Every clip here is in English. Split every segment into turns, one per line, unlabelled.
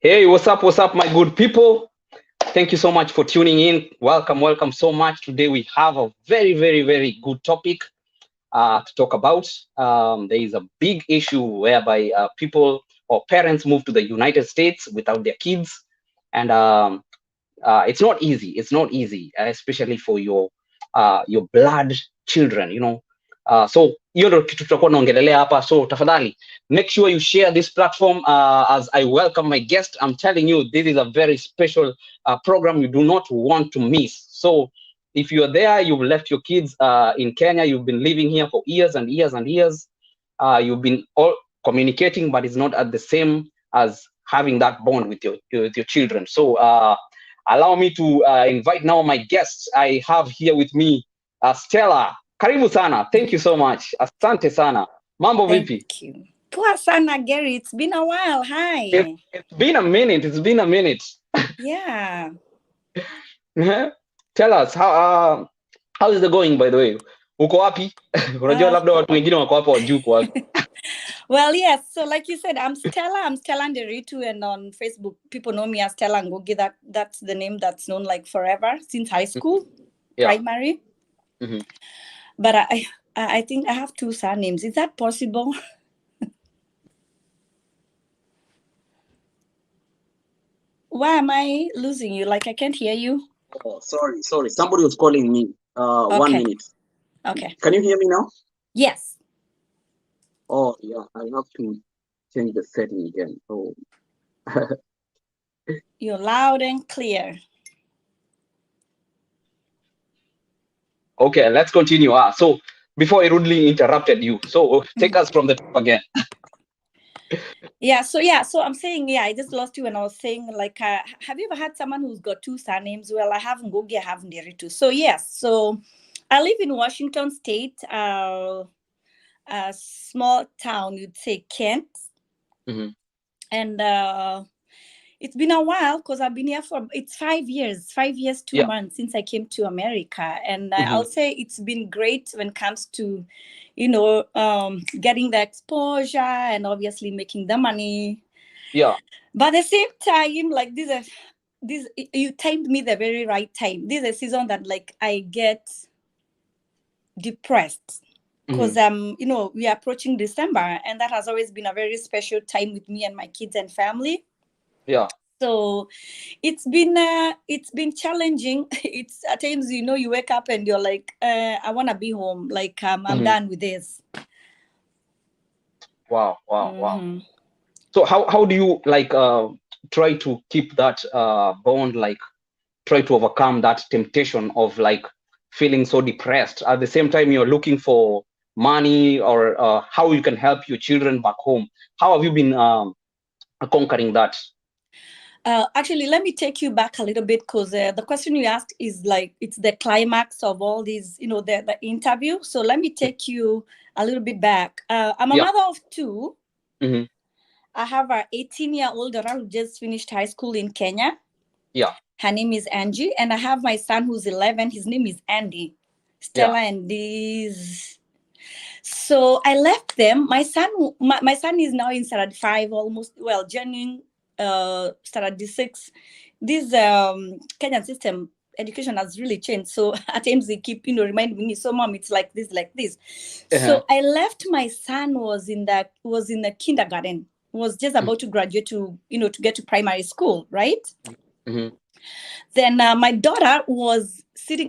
Hey, what's up, my good people? Thank you so much for tuning in. Welcome so much. Today we have a very good topic to talk about. There is a big issue whereby people or parents move to the United States without their kids, and it's not easy. It's not easy, especially for your blood children. So hiyo ndio kitu tutakuwa naongelelea hapa. So tafadhali make sure you share this platform as I welcome my guest. I'm telling you, this is a very special program you do not want to miss. So if you're there, you've left your kids in Kenya, you've been living here for years and years and years. You've been all communicating, but it's not at the same as having that bond with your children. So allow me to invite now my guests. I have here with me Stella. Karibu sana. Thank you so much. Asante sana. Mambo vipi?
Thank you. Poa sana, Gary. It's been a while. Hi.
It's been a minute. It's been a minute.
Yeah.
Tell us how is it going, by the way? Uko wapi? Unajua labda watu wengine wako hapo wajuu kwa.
Well, yes. So like you said, I'm Stella Nderitu, and on Facebook people know me as Stella Ngugi. That's the name that's known like forever since high school, primary.
Mm-hmm.
But I think I have two surnames. Is that possible? Why am I losing you? Like I can't hear you.
Oh, sorry. Somebody was calling me.
Okay.
1 minute.
Okay.
Can you hear me now?
Yes.
Oh yeah, I have to change the setting again. Oh.
You're loud and clear.
Okay, let's continue. So before I rudely interrupted you, so take us from the top again.
So I'm saying, I just lost you when I was saying, like, have you ever had someone who's got two surnames? Well, I have Ngugi, I have Nderitu. So yes, so I live in Washington State, a small town, you'd say Kent.
Mm-hmm.
And it's been a while because I've been here for, it's 5 years, 2 months since I came to America. And I'll say it's been great when it comes to, getting the exposure and obviously making the money.
Yeah.
But at the same time, like this, you timed me the very right time. This is a season that like I get depressed because we are approaching December, and that has always been a very special time with me and my kids and family.
Yeah.
So it's been challenging. It's at times, you wake up and you're like, I want to be home. Like I'm done with this.
Wow. So how do you like try to keep that bond, like try to overcome that temptation of like feeling so depressed at the same time you're looking for money, or how you can help your children back home? How have you been conquering that?
Actually, let me take you back a little bit, because the question you asked is like, it's the climax of all these, the interview. So let me take you a little bit back. I'm a mother of two.
Mm-hmm.
I have an 18-year-old daughter who just finished high school in Kenya.
Yeah.
Her name is Angie. And I have my son who's 11. His name is Andy. Stella and these. So I left them. My son is now in standard 5, almost, joining standard 6. This Kenyan system education has really changed. So at times they keep reminding me, so mom, it's like this. So I left. My son was in the kindergarten, was just about to graduate to get to primary school, right?
Mm-hmm.
Then my daughter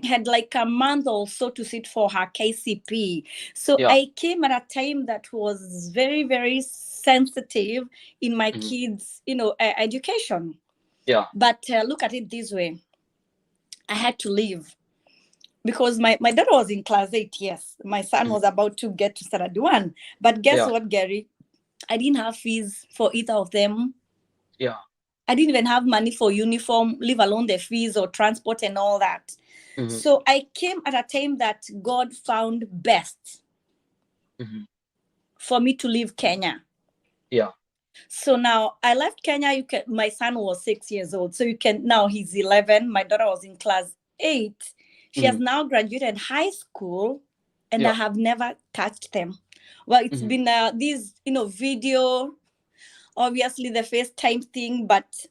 had like a month or so to sit for her KCP. So I came at a time that was very, very sensitive in my kids, education.
Yeah.
But look at it this way. I had to leave because my daughter was in class 8. Yes. My son was about to get to standard 1. But guess what, Gary? I didn't have fees for either of them.
Yeah.
I didn't even have money for uniform, leave alone the fees or transport and all that. Mm-hmm. So I came at a time that God found best for me to leave Kenya.
Yeah.
So now I left Kenya. My son was 6 years old. So now he's 11. My daughter was in class 8. She has now graduated high school, and I have never touched them. Well, it's been these, video obviously the FaceTime thing, but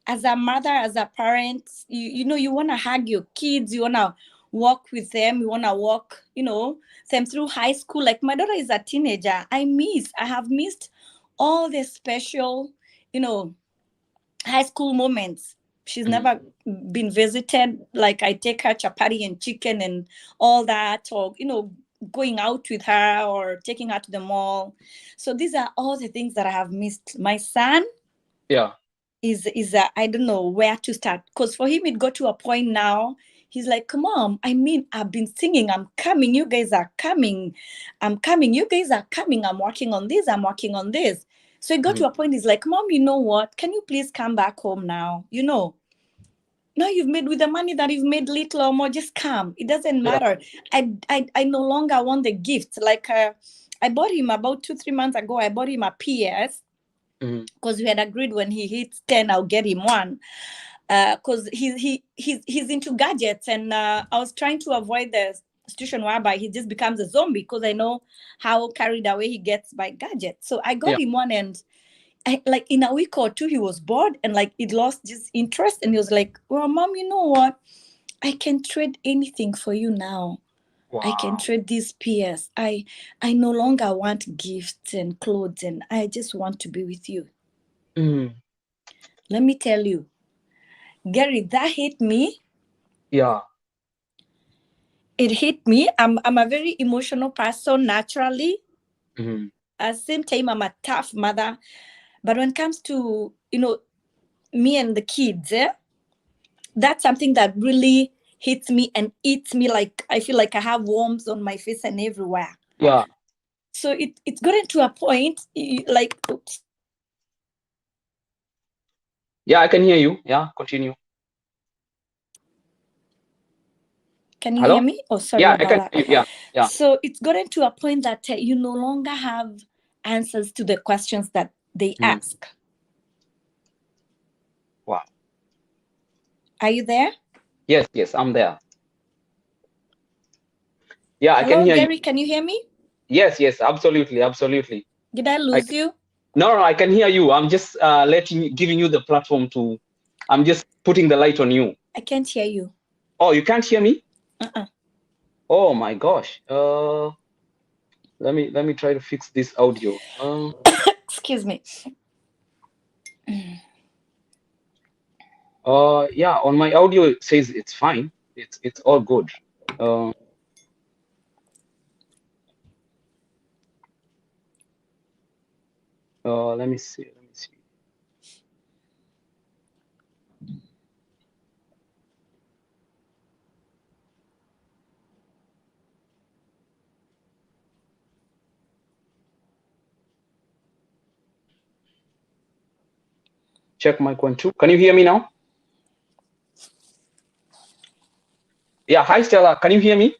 as a mother, as a parent, you know, you want to hug your kids, you want to walk with them, you want to walk, you know, them through high school. Like my daughter is a teenager. I have missed all the special, you know, high school moments. She's never been visited. Like I take her chapati and chicken and all that, or, you know, going out with her or taking her to the mall. So these are all the things that I have missed. My son,
Yeah.
is I don't know where to start, because for him it got to a point now he's like, Mom, I mean, I've been singing, I'm coming, you guys are coming, I'm coming, you guys are coming, I'm working on this, I'm working on this. So it got to a point, he's like, Mom, you know what, can you please come back home now? You know, now you've made, with the money that you've made, little or more, just come, it doesn't matter. I no longer want the gift. Like I bought him about 2-3 months ago, I bought him a PS, because we had agreed when he hits 10 I'll get him one, because he's into gadgets, and I was trying to avoid the situation whereby he just becomes a zombie, because I know how carried away he gets by gadgets. So I got him one, and like in a week or two he was bored, and like it lost his interest, and he was like, well, Mom, you know what, I can trade anything for you now. Wow. I can trade this PS. I no longer want gifts and clothes, and I just want to be with you. Let me tell you, Gary, that hit me. Yeah. It hit me. I'm a very emotional person naturally. At the same time, I'm a tough mother. But when it comes to, you know, me and the kids, that's something that really hits me and eats me. Like I feel like I have worms on my face and everywhere. Yeah. So it's gotten to a point, like, oops.
Yeah, I can hear you. Yeah, continue.
Can you hear me? Oh, sorry
yeah,
about that.
Yeah.
So it's gotten to a point that you no longer have answers to the questions that they ask.
Wow.
Are you there?
Yes, I'm there. Yeah,
hello,
I can hear
Gary,
you.
Can you hear me?
Yes, absolutely.
Did I lose you?
No, I can hear you. I'm just giving you the platform to, I'm just putting the light on you.
I can't hear you.
Oh, you can't hear me? Oh my gosh. Let me try to fix this audio.
Excuse me.
Yeah, on my audio it says it's fine. It's all good. Let me see. Check mic 1 2. Can you hear me now? Yeah, hi Stella, can you hear me?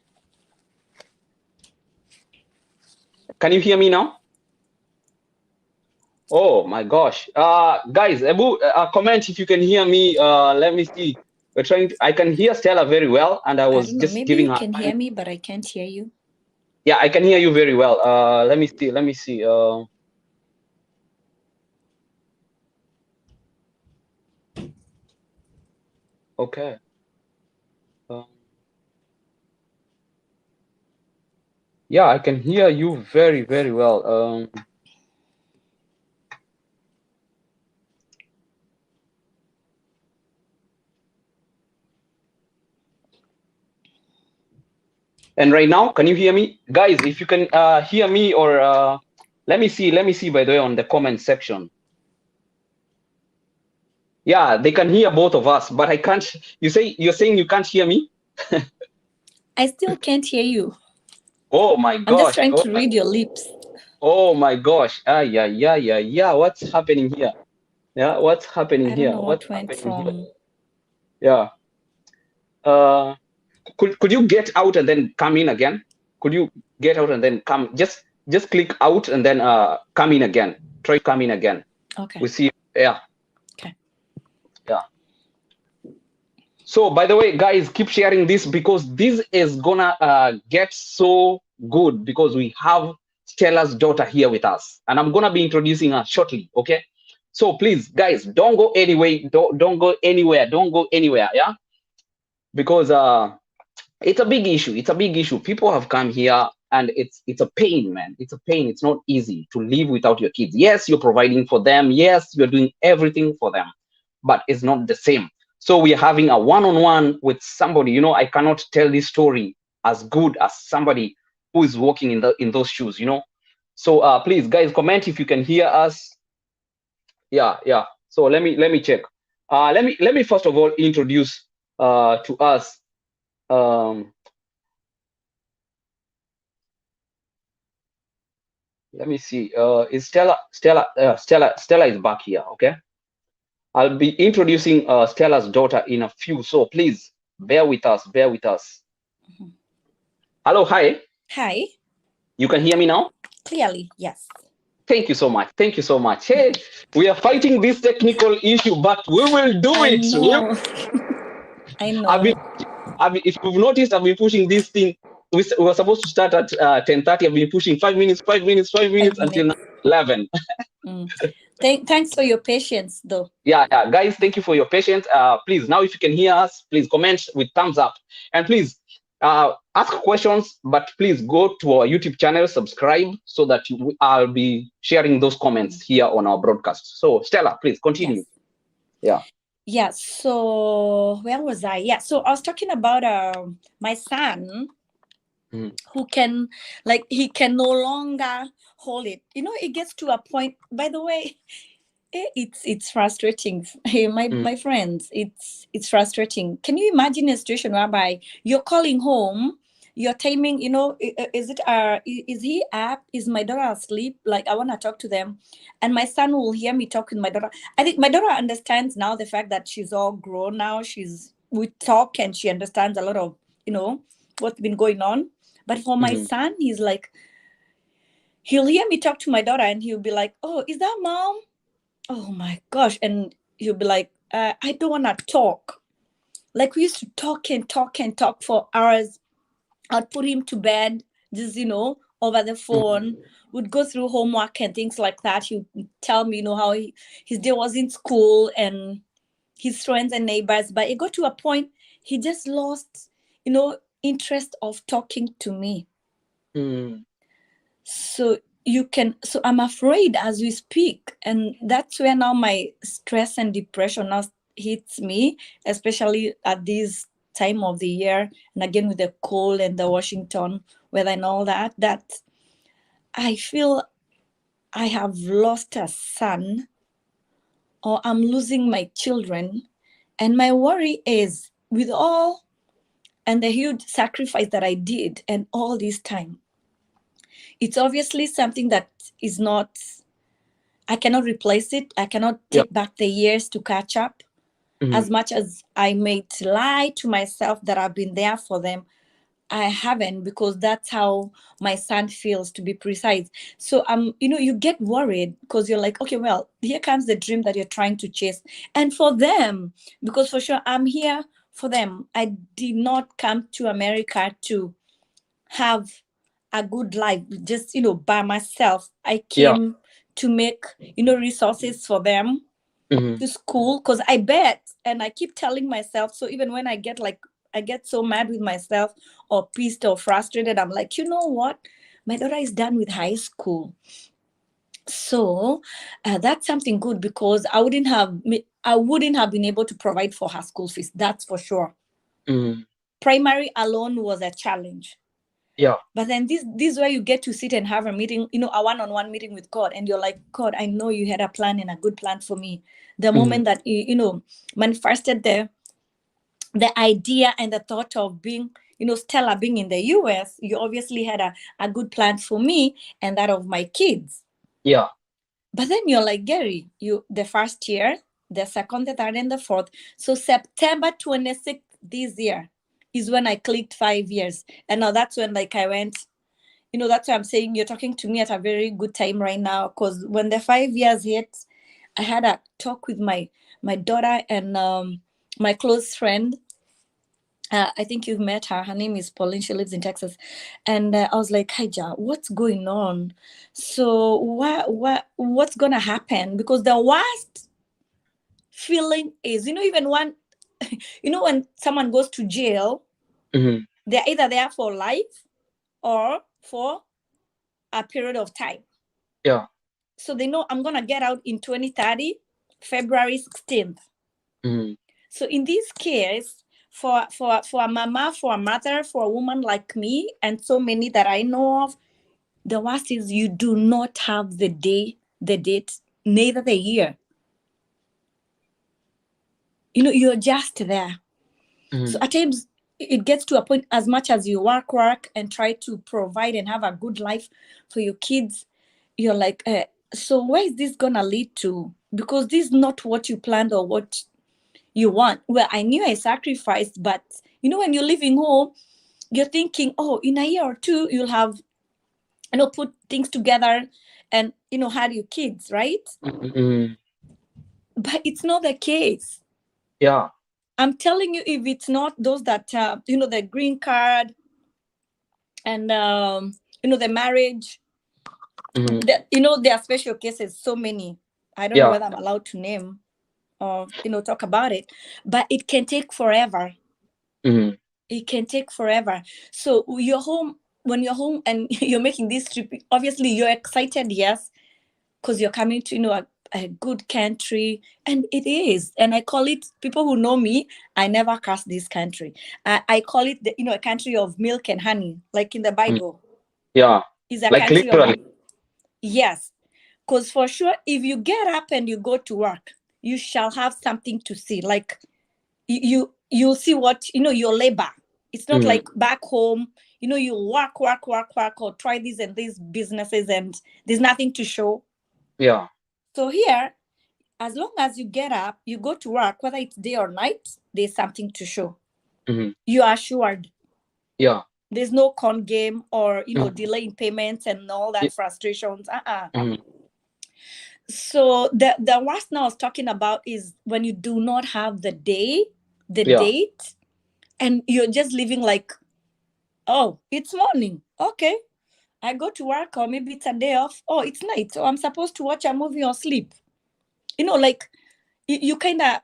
Can you hear me now? Oh my gosh. Guys, comment if you can hear me. Let me see. We're trying to, I can hear Stella very well, and I was just
maybe
giving
you
her.
can hear me, but I can't hear you.
Yeah, I can hear you very well. Let me see. Okay. Yeah, I can hear you very, very well. And right now, can you hear me? Guys, if you can hear me, or let me see, by the way, on the comment section. Yeah, they can hear both of us, but I can't. You're saying you can't hear me?
I still can't hear you.
Oh my gosh.
I'm just trying to read your lips.
Oh my gosh. Yeah. What's happening here? Yeah, what's happening here?
I don't know what went from.
Yeah. Could you get out and then come in again? Could you get out and then come? Just click out and then come in again. Try come in again.
Okay.
We see. Yeah.
Okay.
Yeah. So by the way, guys, keep sharing this, because this is gonna get so good, because we have Stella's daughter here with us, and I'm gonna be introducing her shortly. Okay, so please, guys, don't go anywhere. Don't go anywhere. Don't go anywhere. Yeah, because it's a big issue. It's a big issue. People have come here, and it's a pain, man. It's a pain. It's not easy to live without your kids. Yes, you're providing for them. Yes, you're doing everything for them, but it's not the same. So we are having a one-on-one with somebody. You know, I cannot tell this story as good as somebody who is walking in those shoes. You know, so please, guys, comment if you can hear us. Yeah, yeah. So let me check. Let me first of all introduce to us. Let me see. Is Stella is back here? Okay. I'll be introducing Stella's daughter in a few. So please bear with us. Bear with us. Hello. Hi.
Hi.
You can hear me now?
Clearly, yes.
Thank you so much. Thank you so much. Hey, we are fighting this technical issue, but we will do it.
Know. I know.
If you've noticed, I've been pushing this thing. We were supposed to start at 10:30. I've been pushing 5 minutes until now, 11.
Thanks for your patience, though.
Yeah, guys, thank you for your patience. Please, now if you can hear us, please comment with thumbs up, and please ask questions. But please go to our YouTube channel, subscribe, so that I'll be sharing those comments here on our broadcast. So, Stella, please continue. Yes.
Yeah. So where was I? Yeah. So I was talking about my son, who can, like, he can no longer hold it. You know, it gets to a point. By the way, it's frustrating. Hey, my friends, it's frustrating. Can you imagine a situation whereby you're calling home, you're timing, you know, is he up? Is my daughter asleep? Like, I want to talk to them. And my son will hear me talk with my daughter. I think my daughter understands now the fact that she's all grown now. We talk and she understands a lot of, you know, what's been going on. But for my son, he's like, he'll hear me talk to my daughter and he'll be like, oh, is that mom? Oh my gosh. And he'll be like, I don't want to talk. Like, we used to talk and talk for hours. I'd put him to bed, just, you know, over the phone. Would go through homework and things like that. He would tell me, you know, how his day was in school and his friends and neighbors. But it got to a point, he just lost, you know, interest of talking to me. So I'm afraid as we speak. And that's where now my stress and depression now hits me, especially at this time of the year, and again with the cold and the Washington weather and all that I feel I have lost a son, or I'm losing my children. And my worry is, with all and the huge sacrifice that I did and all this time, it's obviously something that is not, I cannot replace it. I cannot take back the years to catch up. As much as I may lie to myself that I've been there for them, I haven't, because that's how my son feels, to be precise. So you know, you get worried because you're like, okay, well, here comes the dream that you're trying to chase. And for them, because for sure I'm here for them. I did not come to America to have a good life just, you know, by myself. I came to make, you know, resources for them. To school, because I bet, and I keep telling myself, so even when I get so mad with myself or pissed or frustrated, I'm like, you know what, my daughter is done with high school, so that's something good, because I wouldn't have been able to provide for her school fees, that's for sure. Primary alone was a challenge. But then this is where you get to sit and have a meeting, you know, a one-on-one meeting with God, and you're like, God, I know you had a plan and a good plan for me. The moment that you know, manifested the idea and the thought of being, you know, Stella being in the US, you obviously had a good plan for me and that of my kids. But then you're like, Gary, the first year, the second, the third, and the fourth. So September 26th this year is when I clicked 5 years. And now that's when, like, I went, you know, that's why I'm saying you're talking to me at a very good time right now, because when the 5 years hit, I had a talk with my daughter and my close friend. I think you've met her. Her name is Pauline. She lives in Texas. And I was like, hi, Ja, what's going on? So what's going to happen? Because the worst feeling is, even when, when someone goes to jail, they're either there for life or for a period of time.
Yeah.
So they know I'm going to get out in 2030, February 16th. So in this case, for a mama, for a mother, for a woman like me, and so many that I know of, the worst is you do not have the day, the date, neither the year. You're just there. So at times it gets to a point, as much as you work and try to provide and have a good life for your kids, you're like, so where is this gonna lead to? Because this is not what you planned or what you want. Well, I knew I sacrificed, but when you're leaving home, you're thinking, oh, in a year or two, you'll have, put things together and, had your kids, right? But it's not the case.
Yeah.
I'm telling you, if it's not those that, the green card and, the marriage, there are special cases, so many. I don't know whether I'm allowed to name or, talk about it, but it can take forever. It can take forever. So when you're home and you're making this trip, obviously you're excited, yes, because you're coming to, a good country, and it is. And I call it, people who know me, I never curse this country. I call it, a country of milk and honey, like in the Bible.
Yeah.
Is a
like
country
literally.
of, yes, because for sure, if you get up and you go to work, you shall have something to see. Like you'll see what, your labor. It's not like back home, you work, or try these and these businesses and there's nothing to show.
Yeah.
So here, as long as you get up, you go to work, whether it's day or night, there's something to show. You are assured.
Yeah.
There's no con game or, delay in payments and all that frustrations. So the worst now I was talking about is when you do not have the day, the date, and you're just living like, oh, it's morning. Okay. I go to work, or maybe it's a day off. Oh, it's night. So I'm supposed to watch a movie or sleep. Like you kind of,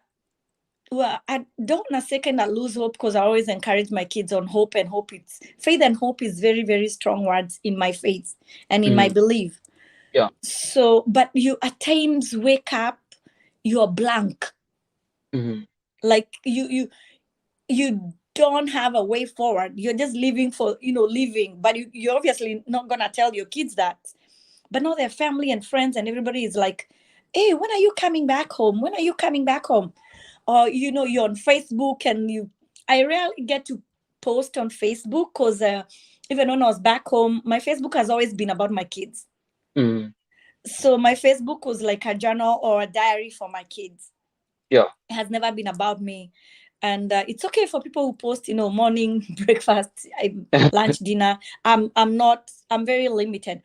well, I don't want to say kind of lose hope, because I always encourage my kids on hope, and faith and hope is very, very strong words in my faith and in my belief.
Yeah.
So, but you at times wake up, you're blank. Like you don't have a way forward. You're just living for, living, but you're obviously not going to tell your kids that. But now their family and friends and everybody is like, hey, when are you coming back home? When are you coming back home? Or, you're on Facebook, and I rarely get to post on Facebook, because even when I was back home, my Facebook has always been about my kids. So my Facebook was like a journal or a diary for my kids.
Yeah.
It has never been about me. And it's okay for people who post, morning, breakfast, lunch, dinner. I'm very limited.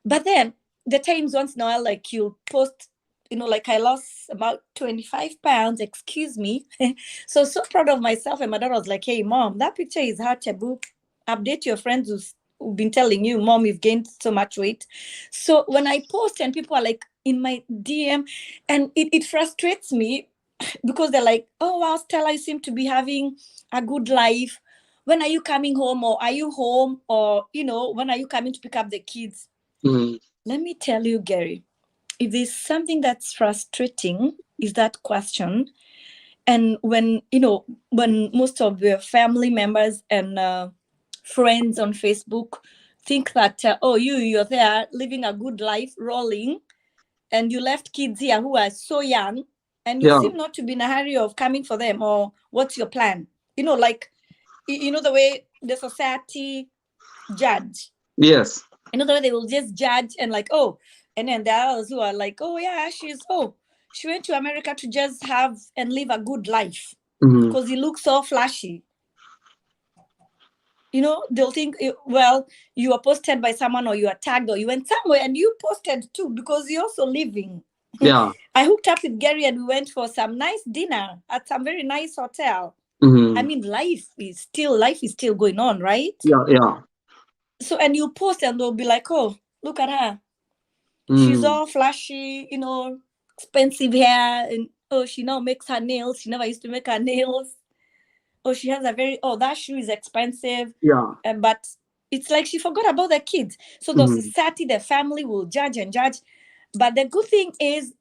But then the times once in a while, like you post, like I lost about 25 pounds, excuse me. So proud of myself. And my daughter was like, hey, Mom, that picture is hard to book. Update your friends who've been telling you, Mom, you've gained so much weight. So when I post and people are like in my DM, and it frustrates me, because they're like, oh, wow, Stella, you seem to be having a good life. When are you coming home? Or are you home? Or, when are you coming to pick up the kids? Let me tell you, Gary, if there's something that's frustrating, is that question. And when, when most of your family members and friends on Facebook think that, you're there living a good life, rolling, and you left kids here who are so young, and you seem not to be in a hurry of coming for them, or what's your plan? Like, the way the society judge.
Yes.
The way they will just judge and like, oh, and then there are others who are like, oh yeah, she went to America to just have and live a good life because he looks so flashy. They'll think, well, you were posted by someone, or you are tagged, or you went somewhere and you posted too, because you're also living.
Yeah.
I hooked up with Gary and we went for some nice dinner at some very nice hotel.
Mm-hmm.
I mean, life is still going on, right?
Yeah.
So, and you post and they'll be like, oh, look at her. She's all flashy, expensive hair, and oh, she now makes her nails. She never used to make her nails. Oh, she has that shoe is expensive.
Yeah.
But it's like she forgot about the kids. So the society, the family will judge and judge. But the good thing is,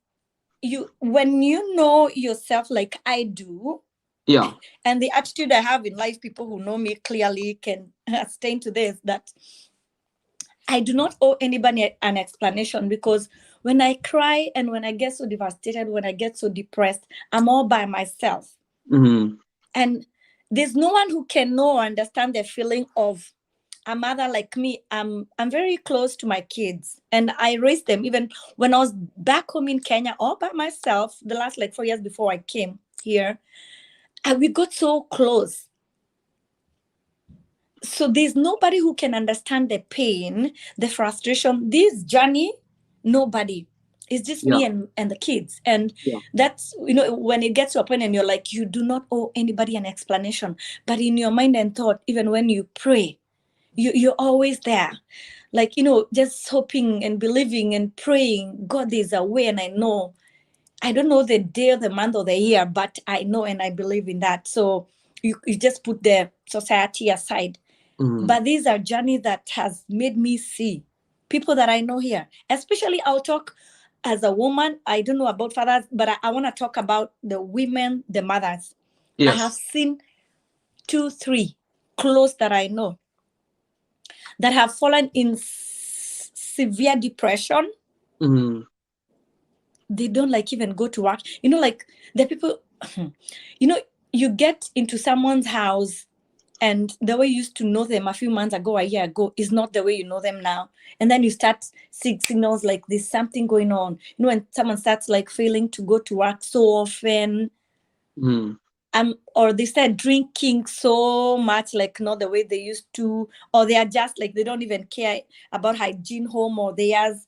when you know yourself like I do,
yeah,
and the attitude I have in life, people who know me clearly can attest to this, that I do not owe anybody an explanation, because when I cry and when I get so devastated, when I get so depressed, I'm all by myself. And there's no one who can know or understand the feeling of a mother like me. I'm very close to my kids, and I raised them even when I was back home in Kenya all by myself. The last 4 years before I came here, and we got so close. So there's nobody who can understand the pain, the frustration, this journey. Nobody. It's just me and the kids. And that's, when it gets to a point and you're like, you do not owe anybody an explanation. But in your mind and thought, even when you pray, you're always there. Just hoping and believing and praying, God, there's a way, and I know. I don't know the day or the month or the year, but I know and I believe in that. So you just put the society aside. But these are journeys that has made me see people that I know here. Especially, I'll talk as a woman. I don't know about fathers, but I want to talk about the women, the mothers. Yes. I have seen 2, 3 close that I know that have fallen in severe depression. They don't even go to work. The people, you get into someone's house, and the way you used to know them a few months ago, a year ago, is not the way you know them now. And then you start seeing signals like there's something going on. When someone starts failing to go to work so often, or they start drinking so much, not the way they used to, or they are just they don't even care about hygiene home or theirs.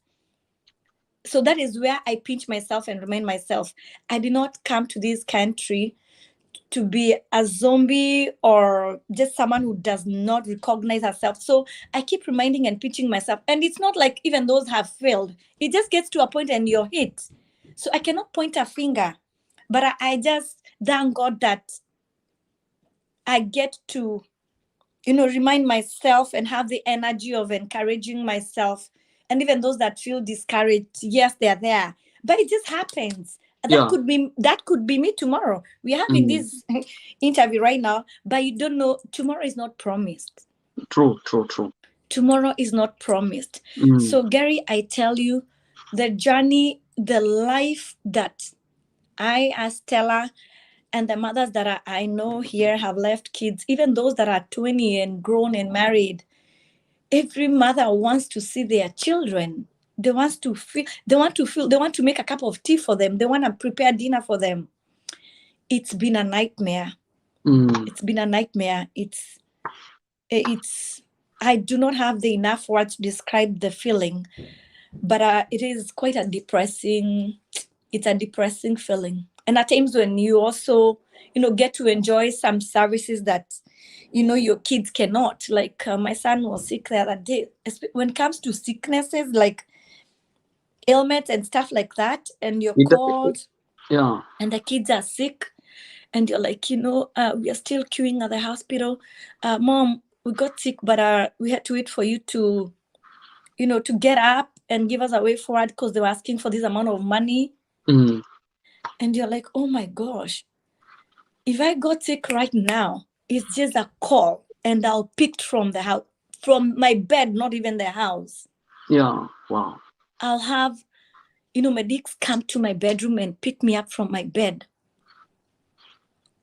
So that is where I pinch myself and remind myself, I did not come to this country to be a zombie or just someone who does not recognize herself. So I keep reminding and pinching myself. And it's not like even those have failed. It just gets to a point and you're hit. So I cannot point a finger. But I just thank God that I get to, remind myself and have the energy of encouraging myself. And even those that feel discouraged, yes, they're there. But it just happens. That could be me tomorrow. We're having this interview right now, but you don't know, tomorrow is not promised.
True.
Tomorrow is not promised. So Gary, I tell you, the journey, the life that I, as Stella, and the mothers that I know here have left kids, even those that are 20 and grown and married, every mother wants to see their children. They want to make a cup of tea for them. They want to prepare dinner for them. It's been a nightmare. It's been a nightmare. It's I do not have the enough words to describe the feeling, but it is quite a depressing feeling. And at times when you also, get to enjoy some services that, your kids cannot. My son was sick the other day. When it comes to sicknesses, ailments and stuff like that, and you're called, and the kids are sick, and you're like, we are still queuing at the hospital. Mom, we got sick, but we had to wait for you to, to get up and give us a way forward, because they were asking for this amount of money. And you're like, oh my gosh, if I got sick right now, it's just a call, and I'll pick from the house, from my bed, not even the house.
Yeah, wow.
I'll have, medics come to my bedroom and pick me up from my bed.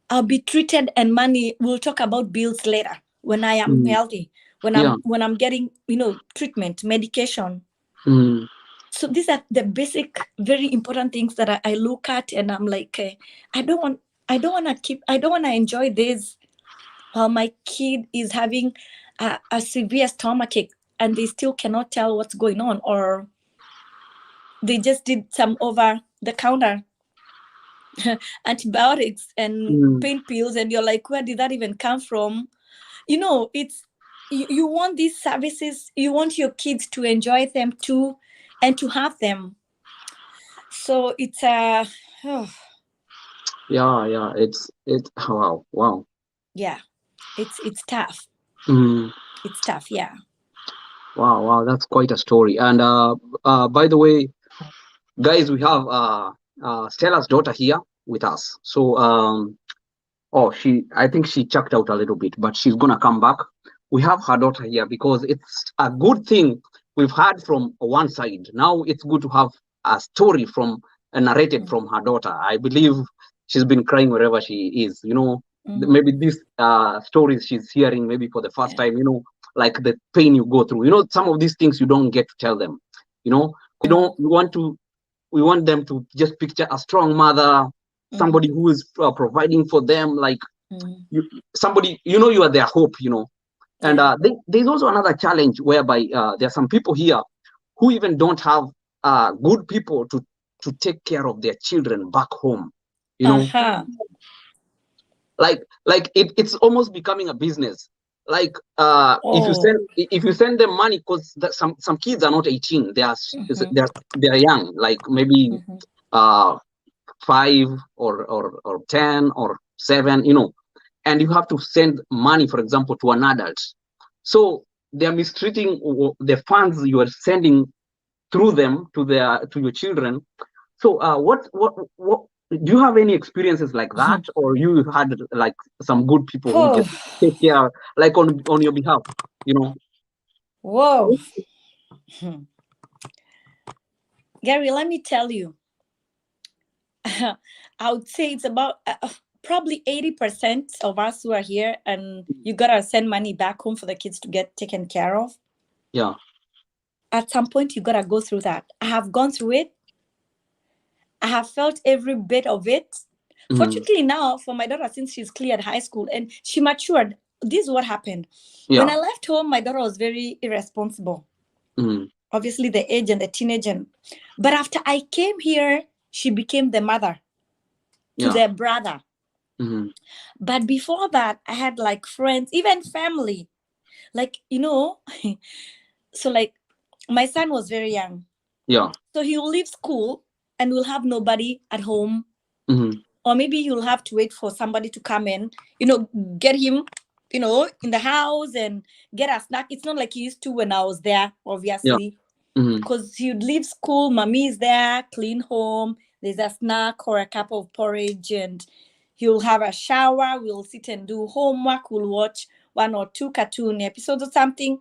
I'll be treated, and money, we'll talk about bills later when I am healthy, when I'm getting, treatment, medication. So these are the basic, very important things that I look at, and I'm like, I don't want to enjoy this while my kid is having a severe stomachache and they still cannot tell what's going on, or they just did some over the counter antibiotics and
Mm.
pain pills, and you're like, where did that even come from? It's you want these services, you want your kids to enjoy them too, and to have them. So it's oh,
Yeah. It's wow.
yeah, it's tough.
Mm.
It's tough, yeah.
Wow. That's quite a story. And by the way, guys, we have Stella's daughter here with us. So I think she checked out a little bit, but she's gonna come back. We have her daughter here because it's a good thing we've heard from one side. Now it's good to have a story narrated from her daughter. I believe she's been crying wherever she is. Maybe these stories she's hearing maybe for the first time. Like the pain you go through. Some of these things you don't get to tell them. We want them to just picture a strong mother, somebody who is providing for them, like somebody, you are their hope, and there's also another challenge whereby there are some people here who even don't have good people to take care of their children back home, like it's almost becoming a business. Like if you send them money, because some kids are not 18, they're young, like maybe 5 or 10 or 7, and you have to send money, for example, to an adult. So they're mistreating the funds you are sending through them to your children. So what do you have any experiences like that, or you had like some good people who just take care, like on your behalf?
Whoa. Gary, let me tell you. I would say it's about probably 80% of us who are here, and you gotta send money back home for the kids to get taken care of.
Yeah.
At some point, you gotta go through that. I have gone through it. I have felt every bit of it. Fortunately now, for my daughter, since she's cleared high school and she matured, this is what happened. Yeah. When I left home, my daughter was very irresponsible. Obviously, the age and the teenager. But after I came here, she became the mother to their brother. But before that, I had like friends, even family. Like, so like my son was very young.
Yeah.
So he will leave school and will have nobody at home. Or maybe you'll have to wait for somebody to come in, get him, in the house and get a snack. It's not like he used to when I was there, obviously. Because he'd leave school, mommy is there, clean home, there's a snack or a cup of porridge, and he'll have a shower, we'll sit and do homework, we'll watch 1 or 2 cartoon episodes or something.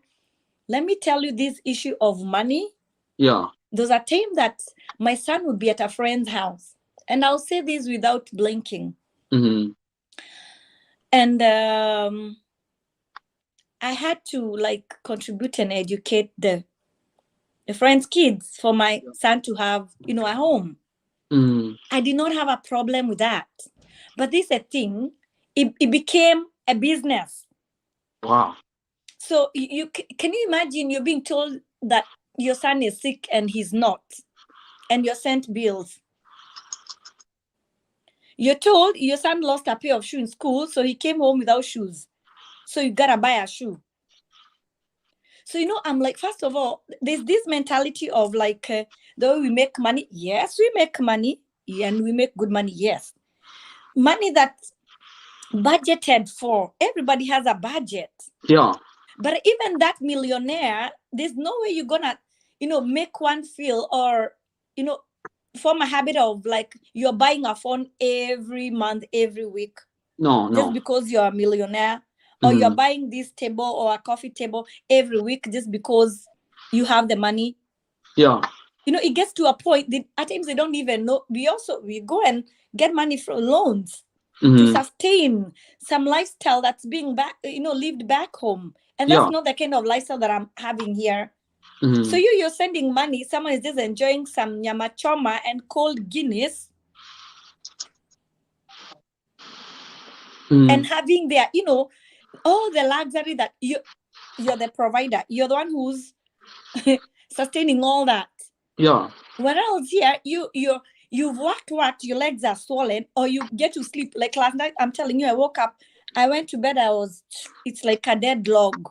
Let me tell you, this issue of money.
Yeah.
There's a time that my son would be at a friend's house, and I'll say this without blinking. And I had to like contribute and educate the friend's kids for my son to have, a home. I did not have a problem with that. But this is a thing, it became a business.
Wow.
So can you imagine you're being told that your son is sick and he's not, and you're sent bills. You're told your son lost a pair of shoes in school, so he came home without shoes. So you gotta buy a shoe. So, I'm like, first of all, there's this mentality of like, though we make money, yes, we make money, and we make good money, yes. Money that's budgeted for, everybody has a budget.
Yeah.
But even that millionaire, there's no way you're gonna, make one feel or, form a habit of like, you're buying a phone every month, every week.
No.
Just because you're a millionaire. Or you're buying this table or a coffee table every week just because you have the money.
Yeah.
It gets to a point that at times they don't even know. We go and get money from loans to sustain some lifestyle that's being lived back home. And that's not the kind of lifestyle that I'm having here. So you're sending money. Someone is just enjoying some nyama choma and cold Guinness. And having their, all the luxury that you're the provider. You're the one who's sustaining all that.
Yeah.
Whereas here, you're you've worked, your legs are swollen, or you get to sleep. Like last night, I'm telling you, I woke up, I went to bed, it's like a dead log.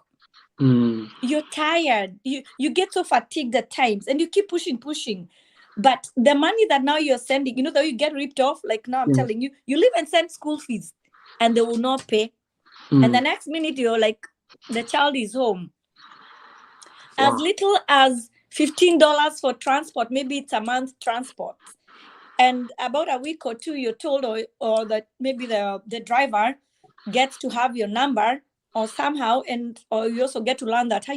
You're tired. You get so fatigued at times, and you keep pushing. But the money that now you're sending, you know, that you get ripped off. Like now, I'm telling you, you live and send school fees, and they will not pay. And the next minute, you're like, the child is home. As little as $15 for transport, maybe it's a month transport. And about a week or two, you're told, or that maybe the driver gets to have your number, or somehow, or you also get to learn that,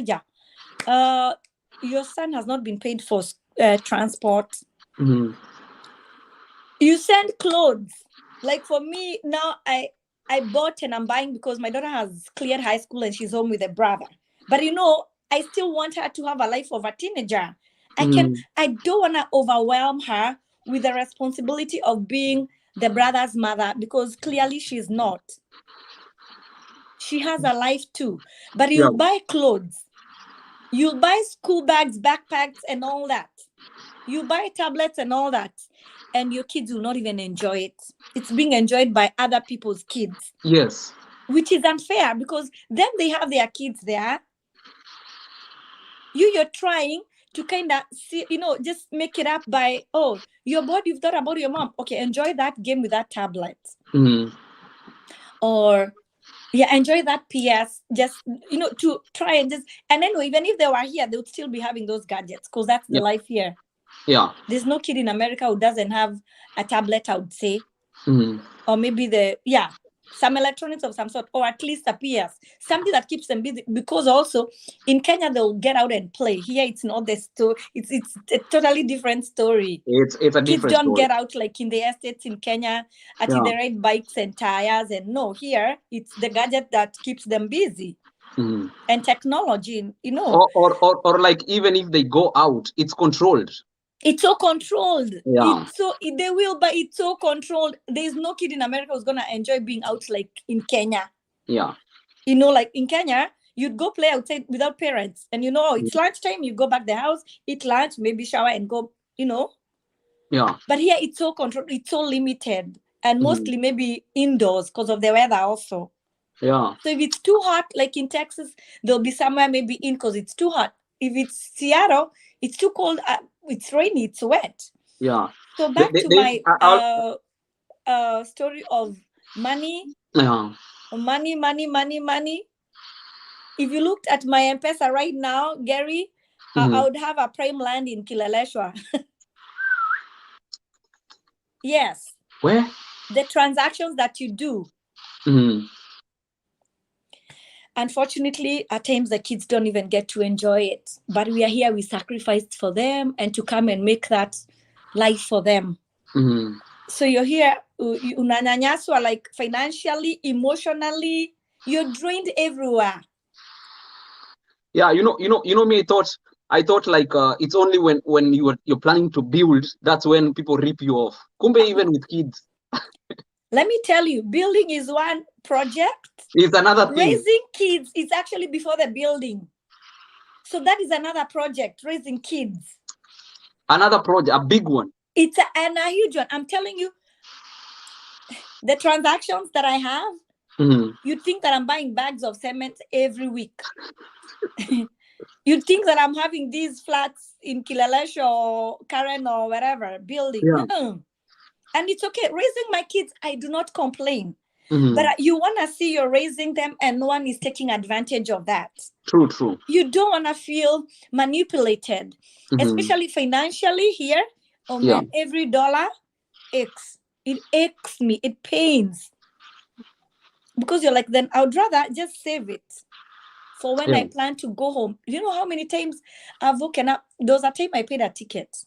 your son has not been paid for transport. You send clothes. Like for me now, I bought and I'm buying because my daughter has cleared high school and she's home with a brother. But you know, I still want her to have a life of a teenager. I don't want to overwhelm her with the responsibility of being the brother's mother, because clearly she's not. She has a life too. But you'll buy clothes. You'll buy school bags, backpacks, and all that. You buy tablets and all that. And your kids will not even enjoy it. It's being enjoyed by other people's kids.
Yes.
Which is unfair, because then they have their kids there. You're trying to kind of see, you know, just make it up by, oh, you're bored, you've thought about your mom. Okay, enjoy that game with that tablet. Or, enjoy that PS. Just, you know, to try and just, and anyway, even if they were here, they would still be having those gadgets, because that's the life here.
Yeah.
There's no kid in America who doesn't have a tablet, I would say. Or maybe some electronics of some sort, or at least a PS, something that keeps them busy. Because also in Kenya, they'll get out and play. Here, it's not the story. It's a totally different story.
It's a different
Kids don't
story.
get out like in the estates in Kenya. They ride bikes and tires. And no, here, it's the gadget that keeps them busy. And technology, you know.
Or like, even if they go out, it's controlled.
It's so controlled.
Yeah.
They will, but it's so controlled. There's no kid in America who's gonna enjoy being out like in Kenya.
Yeah.
You know, like in Kenya, you'd go play outside without parents. And you know, it's lunchtime, you go back the house, eat lunch, maybe shower and go, you know.
Yeah.
But here it's so controlled, it's so limited. And mostly maybe indoors because of the weather also.
Yeah.
So if it's too hot, like in Texas, there'll be somewhere maybe in because it's too hot. If it's Seattle, it's too cold. It's rainy. It's wet.
Yeah.
So back to my story of money.
Yeah.
Money. If you looked at my M-Pesa right now, Gary, I would have a prime land in Kileleshwa. Yes.
Where?
The transactions that you do. Unfortunately, at times the kids don't even get to enjoy it. But we are here, we sacrificed for them and to come and make that life for them. So you're here, unanyanyaswa, like financially, emotionally, you're drained everywhere.
Yeah, you know me, I thought like it's only when you're planning to build, that's when people rip you off. Kumbe, even with kids.
Let me tell you, building is one project.
It's another thing.
Raising kids is actually before the building. So that is another project, raising kids.
Another project, a big one.
It's a huge one. I'm telling you, the transactions that I have, you'd think that I'm buying bags of cement every week. You'd think that I'm having these flats in Kileleshwa or Karen or wherever, building.
Yeah.
And it's okay. Raising my kids, I do not complain. But you want to see you're raising them and no one is taking advantage of that.
True.
You don't want to feel manipulated, especially financially here. Oh man, every dollar aches. It aches me. It pains. Because you're like, then I would rather just save it for when I plan to go home. You know how many times I've woken up? There was a time I paid a ticket.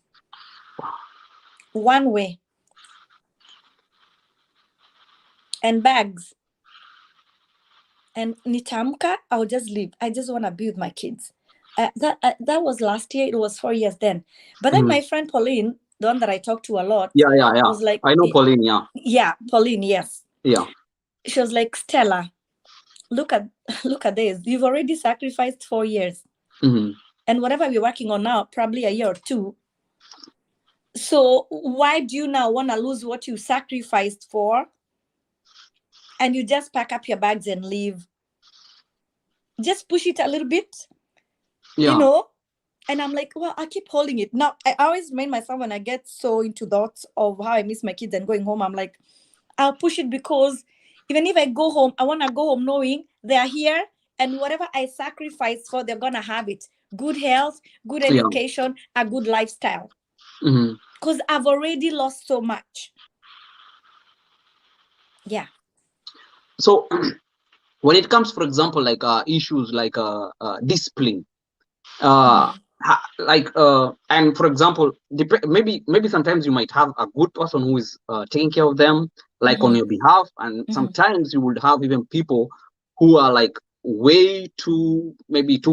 One way. And bags. And nitamka, I'll just leave. I just want to be with my kids. That was last year. It was 4 years then. But then my friend Pauline, the one that I talked to a lot, was like,
I know Pauline,
Yeah, Pauline, yes.
Yeah.
She was like, Stella, look at this. You've already sacrificed 4 years. And whatever we're working on now, probably a year or two, So why do you now want to lose what you sacrificed for? And you just pack up your bags and leave. Just push it a little bit,
Yeah.
you know? And I'm like, well, I keep holding it. Now, I always remind myself when I get so into thoughts of how I miss my kids and going home, I'm like, I'll push it, because even if I go home, I want to go home knowing they're here, and whatever I sacrifice for, they're going to have it. Good health, good education, a good lifestyle. Because I've already lost so much. Yeah.
So when it comes, for example, like issues like discipline, and for example, maybe sometimes you might have a good person who is taking care of them, like on your behalf, and sometimes you would have even people who are like way too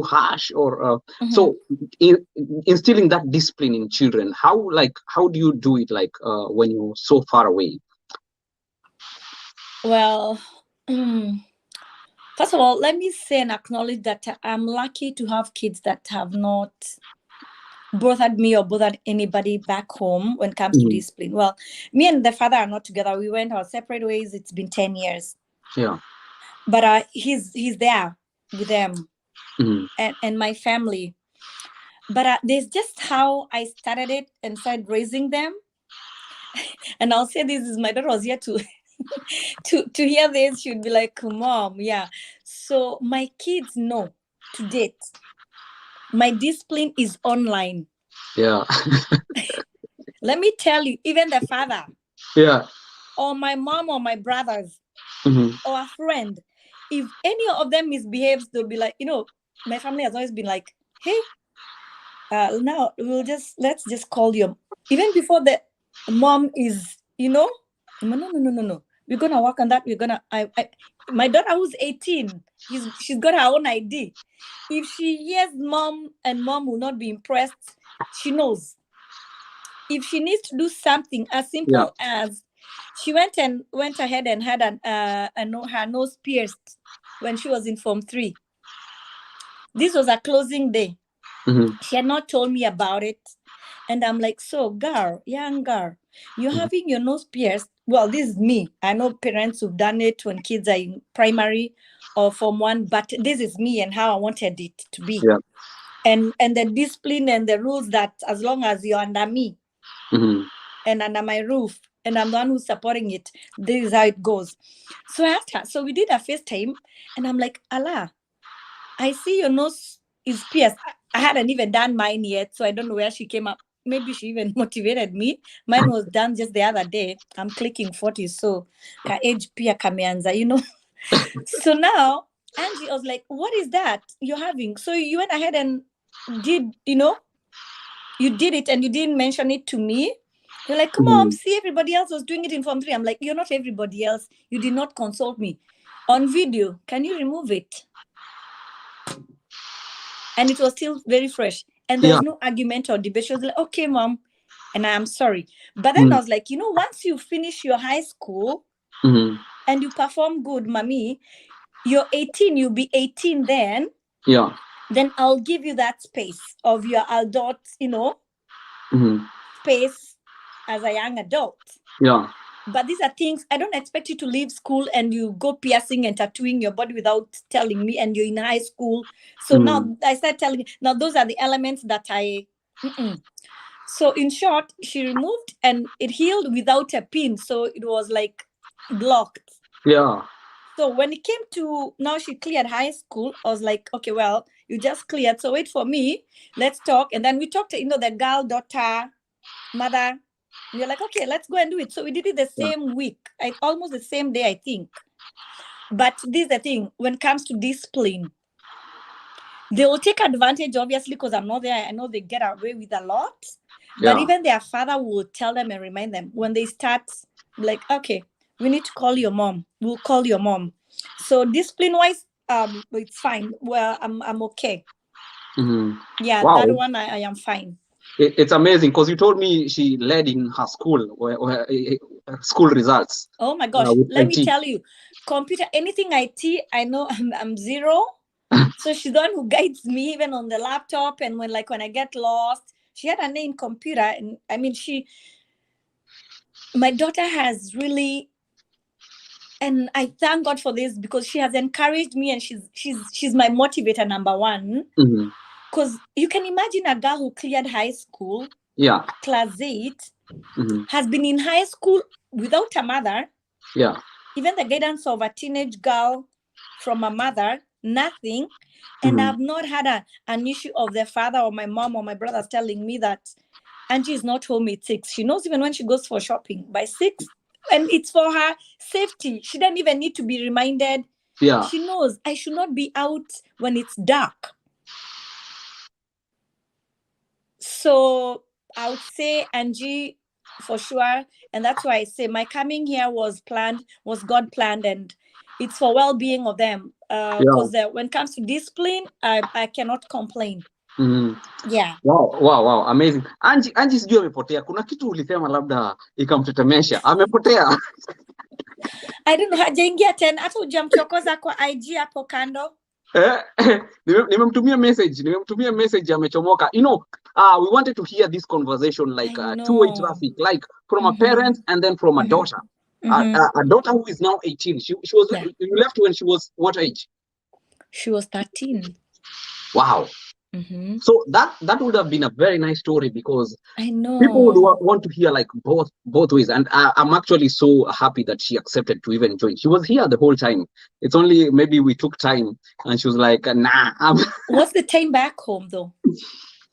harsh, or so instilling that discipline in children. How do you do it, like when you're so far away?
Well, first of all, let me say and acknowledge that I'm lucky to have kids that have not bothered me or bothered anybody back home when it comes to discipline. Well, me and the father are not together. We went our separate ways. It's been 10 years.
Yeah.
But he's there with them and my family. But there's just how I started it and started raising them. And I'll say this is, my daughter was here to to hear this. She would be like, Mom, yeah. So my kids know to date, my discipline is online.
Yeah.
Let me tell you, even the father, or my mom or my brothers, or a friend, if any of them misbehaves, they'll be like, my family has always been like, hey, now let's just call you. Even before the mom is, no, we're gonna work on that. We're gonna. My daughter who's 18, she's got her own ID. If she hears mom and mom will not be impressed, she knows. If she needs to do something as simple as she went ahead and had her nose pierced when she was in Form 3. This was a closing day. She had not told me about it. And I'm like, so young girl, you're having your nose pierced. Well, this is me. I know parents who've done it when kids are in primary or Form 1, but this is me and how I wanted it to be.
Yeah.
And the discipline and the rules that as long as you're under me and under my roof, and I'm the one who's supporting it, this is how it goes. So I asked her, so we did a FaceTime, and I'm like, Allah, I see your nose is pierced. I hadn't even done mine yet, so I don't know where she came up. Maybe she even motivated me. Mine was done just the other day. I'm clicking 40, so ka age pia kameanza, So now Angie was like, what is that you're having? So you went ahead and did, you did it and you didn't mention it to me. You're like, come on, see, everybody else was doing it in Form 3. I'm like, you're not everybody else. You did not consult me. On video, can you remove it? And it was still very fresh. And there was no argument or debate. She was like, okay, Mom. And I am sorry. But then I was like, once you finish your high school and you perform good, Mommy, you're 18, you'll be 18 then.
Yeah.
Then I'll give you that space of your adult, space as a young adult.
Yeah.
But these are things, I don't expect you to leave school and you go piercing and tattooing your body without telling me, and you're in high school. So now I start telling you, now those are the elements that So in short, she removed and it healed without a pin. So it was like blocked. Yeah. So when it came to now she cleared high school, I was like, okay, well, you just cleared. So wait for me. Let's talk. And then we talked to, the girl, daughter, mother. We were like, okay, let's go and do it. So we did it the same week, almost the same day, I think. But this is the thing, when it comes to discipline, they will take advantage, obviously, because I'm not there. I know they get away with a lot. But even their father will tell them and remind them when they start, like, okay, we need to call your mom. We'll call your mom. So discipline-wise, it's fine. Well, I'm okay. Yeah, wow. That one I am fine.
It's amazing because you told me she led in her school, school results.
Oh my gosh! Let me tell you, computer, anything IT, I know I'm zero. So she's the one who guides me even on the laptop, and when I get lost, She had an A in computer, and I mean, my daughter has really, and I thank God for this because she has encouraged me, and she's my motivator number one. Because you can imagine a girl who cleared high school, class 8, has been in high school without a mother. Even the guidance of a teenage girl from a mother, nothing. And I've not had an issue of the father or my mom or my brothers telling me that Angie is not home at 6. She knows even when she goes for shopping by 6. And it's for her safety. She doesn't even need to be reminded. She knows I should not be out when it's dark. So I would say Angie for sure. And that's why I say my coming here was God planned, and it's for well-being of them. Because when it comes to discipline, I cannot complain.
Wow, amazing. Angie sijui amepotea. Kuna kitu ulisema labda ikamtetemesha. Amepotea.
I don't know, hajaingia tena. Hata hujamchokoza kwa IG hapo kando.
Nimemtumia message amechomoka. You know, we wanted to hear this conversation like two-way traffic, like from a parent and then from a daughter. A daughter who is now 18. She was you left when she was what age?
She was 13.
Wow. So that would have been a very nice story, because
I know
people would want to hear like both ways, and I'm actually so happy that she accepted to even join. She was here the whole time. It's only maybe we took time, and she was like, nah.
What's the time back home though?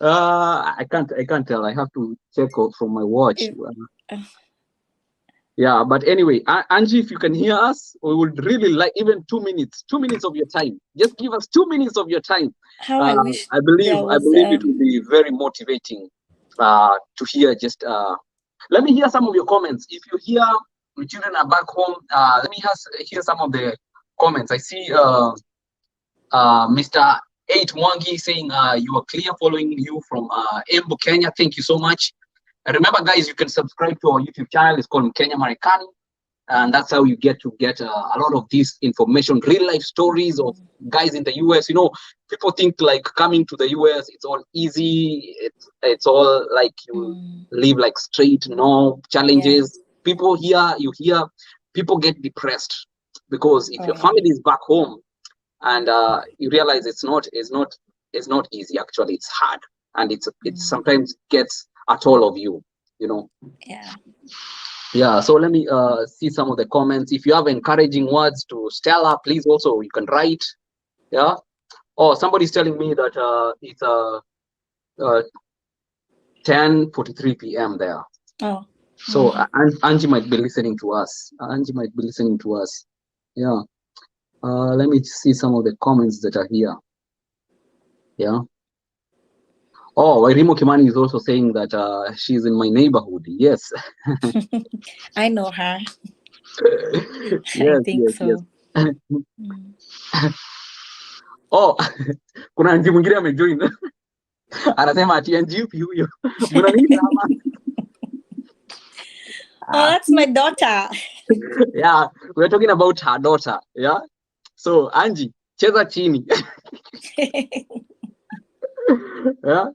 I can't tell. I have to check out from my watch. Yeah, but anyway, Angie, if you can hear us, we would really like even 2 minutes of your time. Just give us 2 minutes of your time.
I wish.
I believe it will be very motivating to hear. Just let me hear some of your comments. If you hear your children are back home, let me hear some of the comments. I see Mr. 8 Mwangi saying you are clear, following you from Embu, Kenya. Thank you so much. And remember, guys, you can subscribe to our YouTube channel. It's called 𝐿𝐾𝐴𝑛𝑦𝑎 and that's how you get a lot of this information, real life stories of guys in the US. You know, people think like coming to the US, it's all easy. It's all like you live like straight, no challenges. People here, you hear people get depressed because if your family is back home, and you realize it's not easy. Actually, it's hard, and it sometimes gets a toll of you. You know. Yeah. So let me see some of the comments. If you have encouraging words to Stella, please also you can write. Yeah. Oh, somebody's telling me that it's 10:43 p.m. there.
Oh.
So Angie might be listening to us. Yeah. Let me see some of the comments that are here. Yeah. Oh, Wairimu Kimani is also saying that she's in my neighborhood. Yes.
I know her.
Yes,
I think so.
Yes. Oh, kuna Angie mwingine amejoin. Anasema ati Angie yupi huyo? Mnaniita ama?
Oh, that's my daughter.
Yeah, we're talking about her daughter. Yeah. So Angie, cheza chini. Yeah.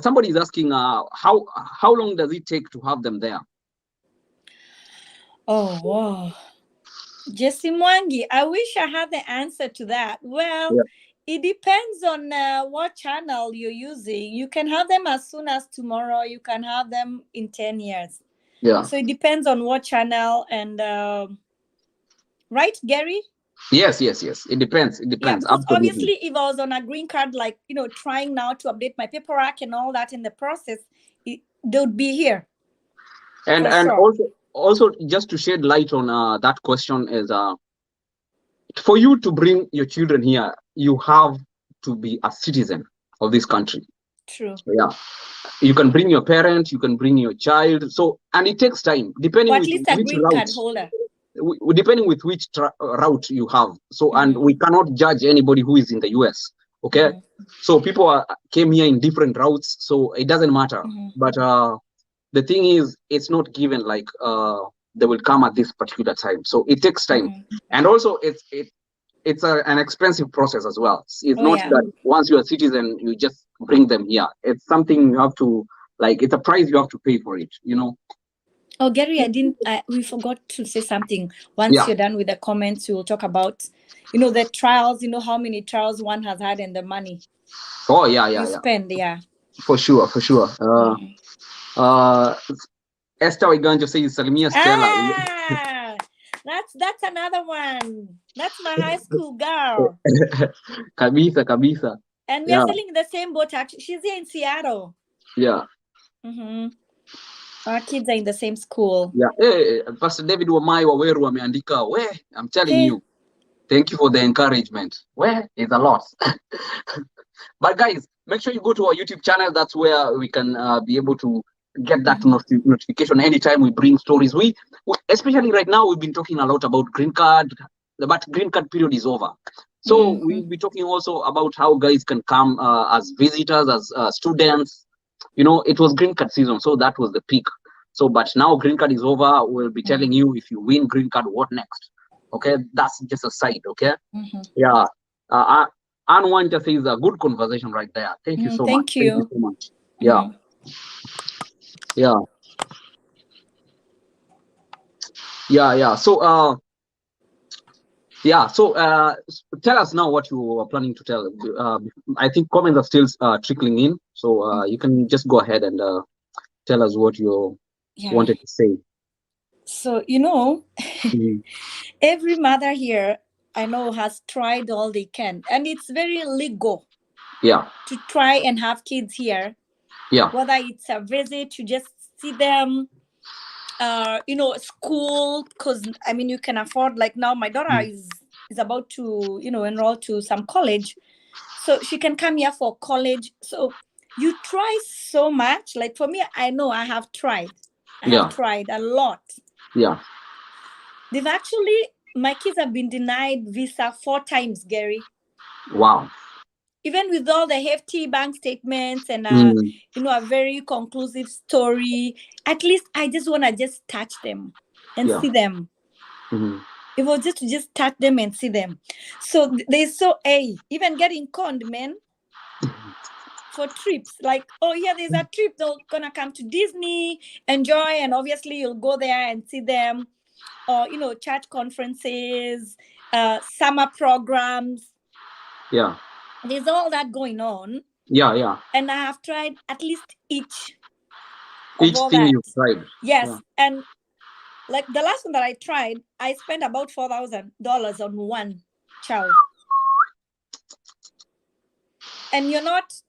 Somebody is asking how long does it take to have them there?
Oh, wow. Jesse Mwangi, I wish I had the answer to that. Well, it depends on what channel you're using. You can have them as soon as tomorrow. You can have them in 10 years.
Yeah.
So it depends on what channel and right, Gary?
Yes. It depends.
Yeah, because obviously if I was on a green card, like, you know, trying now to update my paperwork and all that in the process, they would be here.
And sure. also just to shed light on that question is for you to bring your children here, you have to be a citizen of this country.
True.
Yeah. You can bring your parent, you can bring your child. So, and it takes time, depending
at least a green card holder.
Depending with which route you have. So, and we cannot judge anybody who is in the US. Okay. So people came here in different routes. So it doesn't matter. But the thing is, it's not given like they will come at this particular time. So it takes time. And also it's an expensive process as well. It's
Oh
not
yeah.
that once you're a citizen, you just bring them here. It's something you have to, like, it's a price you have to pay for it, you know?
Oh, Gary, we forgot to say something. Once
Yeah.
you're done with the comments, we will talk about, the trials, how many trials one has had and the money.
Oh, yeah,
you spend, yeah.
For sure, for sure. Esther Waiganjo says, Salimia Stella.
Ah, that's another one. That's my high school girl.
Kabisa.
And we are sailing in the same boat, actually. She's here in Seattle.
Yeah.
Our kids are in the same school.
Yeah. Hey, Pastor David Wamai Waweru ameandika, I'm telling you, thank you for the encouragement. It's a lot. But guys, make sure you go to our YouTube channel. That's where we can be able to get that notification anytime we bring stories. We especially right now, we've been talking a lot about green card, but green card period is over. So we'll be talking also about how guys can come as visitors, as students. It was green card season, so that was the peak. So, but now green card is over. We'll be telling you, if you win green card, what next? Okay, that's just a side. Okay, yeah. Anwanja says a good conversation right there. Thank you so much.
Thank you
so much. Yeah. So tell us now what you are planning to tell. I think comments are still trickling in, so you can just go ahead and tell us what you wanted to say.
So every mother here, I know, has tried all they can, and it's very legal to try and have kids here, whether it's a visit to just see them, school, because you can afford, like now my daughter is about to enroll to some college, so she can come here for college. So you try so much. Like for me, I know I have tried a lot. My kids have been denied visa 4 times, Gary.
Wow.
Even with all the hefty bank statements and a very conclusive story, at least I just want to just touch them and see them. It was just touch them and see them. So even getting conned, man, for trips. Like, there's a trip, they're gonna come to Disney, enjoy, and obviously you'll go there and see them. Or church conferences, summer programs. There's all that going on. And I have tried at least each
thing you tried.
And like the last one that I tried, I spent about $4,000 on one child. And you're not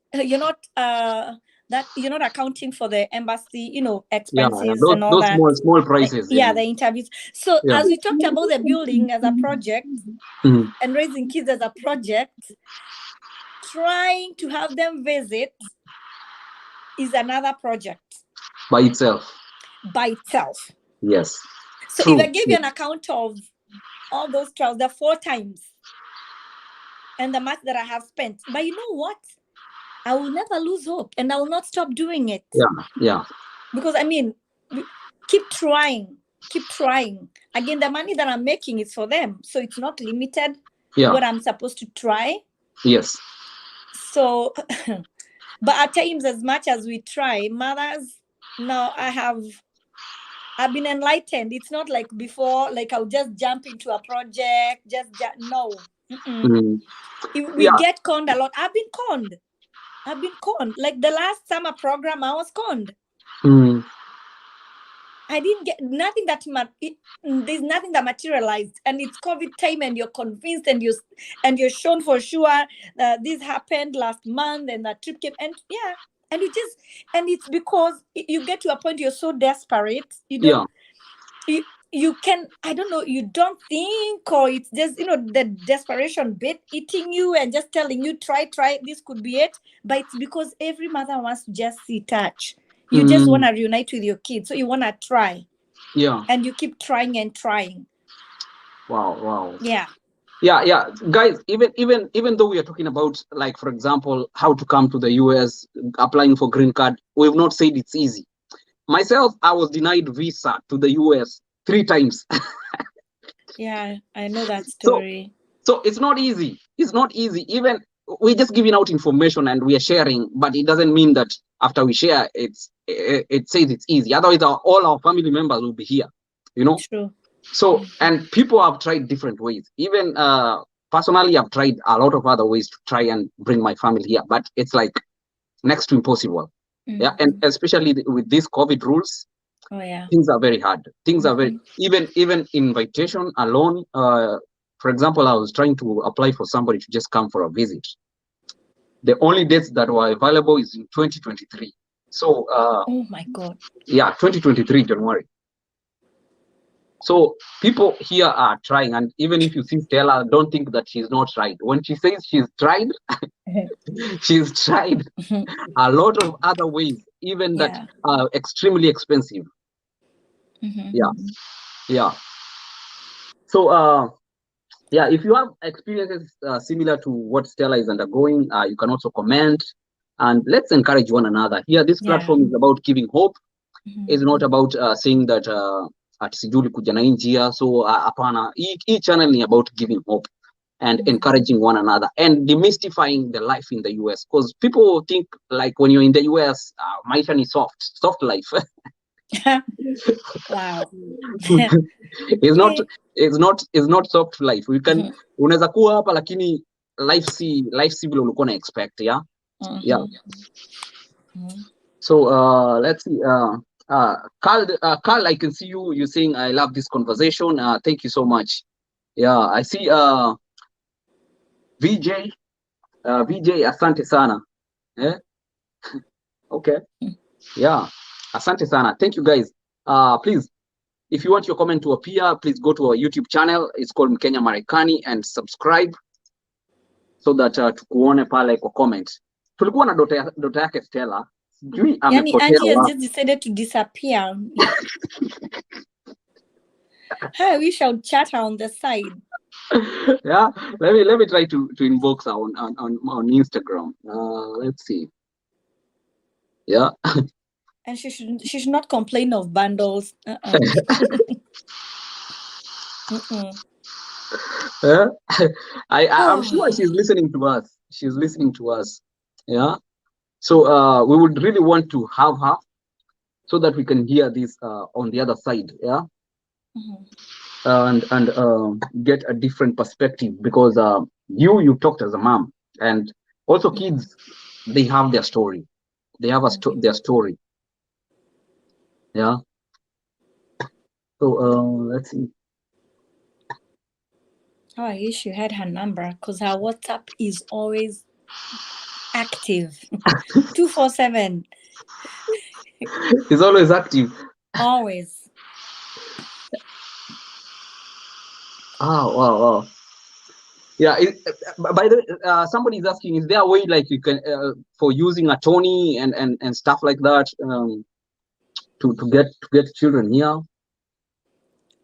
accounting for the embassy, expenses and all
those
that.
Small prices.
The interviews. So as we talked about the building as a project and raising kids as a project, trying to have them visit is another project.
By itself.
Yes. So if I give you an account of all those trials, the 4 times and the much that I have spent, but you know what? I will never lose hope, and I will not stop doing it. Because keep trying. Again, the money that I'm making is for them, so it's not limited to what I'm supposed to try. So, but at times, as much as we try, mothers, now I've been enlightened. It's not like before, like I'll just jump into a project, no. We get conned a lot. I've been conned. Like the last summer program, I was conned. I didn't get nothing there's nothing that materialized, and it's COVID time, and you're convinced, and you're shown for sure this happened last month, and that trip came, and it's because you get to a point you're so desperate, you can, I don't know, you don't think, or it's just the desperation bit eating you and just telling you try, this could be it. But it's because every mother wants to just see, touch. You just want to reunite with your kids, so you want to try. And you keep trying and trying.
Wow. Guys, even though we are talking about, like, for example, how to come to the US, applying for green card, we've not said it's easy. Myself, I was denied visa to the US 3 times.
I know that story.
So it's not easy. It's not easy. Even we're just giving out information and we are sharing, but it doesn't mean that after we share, it says it's easy. Otherwise, all our family members will be here, you know.
True.
So, and people have tried different ways. Even personally, I've tried a lot of other ways to try and bring my family here, but it's like next to impossible. Yeah, and especially with these COVID rules, things are very hard. Things are very even invitation alone. For example, I was trying to apply for somebody to just come for a visit. The only dates that were available is in 2023. So,
oh my God.
Yeah, 2023 January. So people here are trying, and even if you see Stella, don't think that she's not tried. When she says she's tried, she's tried a lot of other ways, even that are extremely expensive. Yeah. So yeah, if you have experiences similar to what Stella is undergoing, you can also comment, and let's encourage one another. Here, this platform is about giving hope. It's not about saying that sijui kuja na hii njia. So hapana, hii channel ni about giving hope and encouraging one another and demystifying the life in the US, because people think like when you're in the US, maisha ni soft life.
Wow.
It's not soft life. We can unaweza kuwa hapa lakini life si vile ulikuwa na expect. Yeah. So let's see. Carl, I can see you saying I love this conversation. Thank you so much. Yeah, I see VJ, asante sana. Okay. Yeah, asante sana. Thank you guys. Please, if you want your comment to appear, please go to our YouTube channel. It's called Mkenya Marekani, and subscribe so that tukuone pale kwa comment. Tulikuwa na dota yake Stella.
Yani Angie has just decided to disappear. I wish I would chat her on the side.
Yeah, let me try to inbox her on Instagram. Let's see. Yeah.
And she should not complain of bundles.
I'm sure she's listening to us. She's listening to us. Yeah. So we would really want to have her so that we can hear this on the other side. Yeah. And get a different perspective, because you talked as a mom, and also kids, they have their story. They have their story. Yeah. So let's see.
Oh, I wish you had her number, because her WhatsApp is always active. 247.
It's always active.
Always.
Oh, wow. Yeah. By the way, somebody is asking, is there a way like you can for using attorney and stuff like that to get children here?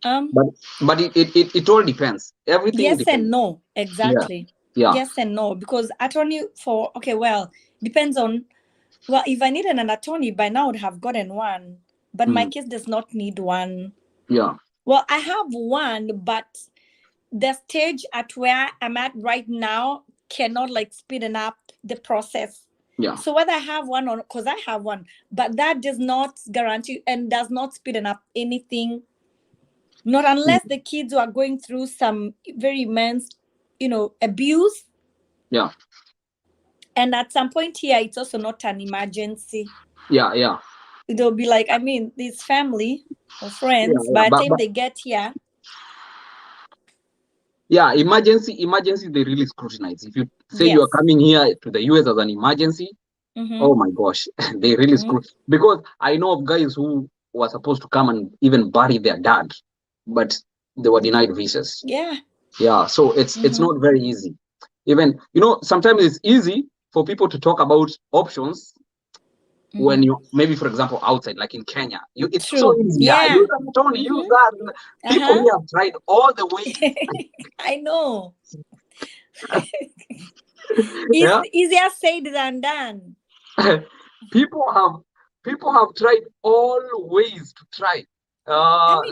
But it all depends. Everything.
Yes
depends.
And no, exactly.
Yeah.
Yes and no, because attorney for depends on. Well, if I needed an attorney by now, I would have gotten one. But my case does not need one.
Yeah.
Well, I have one, but the stage at where I'm at right now cannot like speeden up the process.
Yeah.
So whether I have one or not, because I have one, but that does not guarantee and does not speeden up anything. Not unless the kids are going through some very immense, abuse.
Yeah.
And at some point here, it's also not an emergency.
Yeah.
They'll be like, this family or friends, by the time they get here.
Yeah, emergency, they really scrutinize. If you say you are coming here to the US as an emergency, oh my gosh, they really scrutinize. Because I know of guys who were supposed to come and even bury their dad, but they were denied visas. Yeah, so it's not very easy. Even, sometimes it's easy for people to talk about options when you, maybe for example, outside, like in Kenya, it's so easy. Yeah, use that, Tony, use that. People here have tried all the way.
I know. It's easier said than done.
People have tried all ways to try.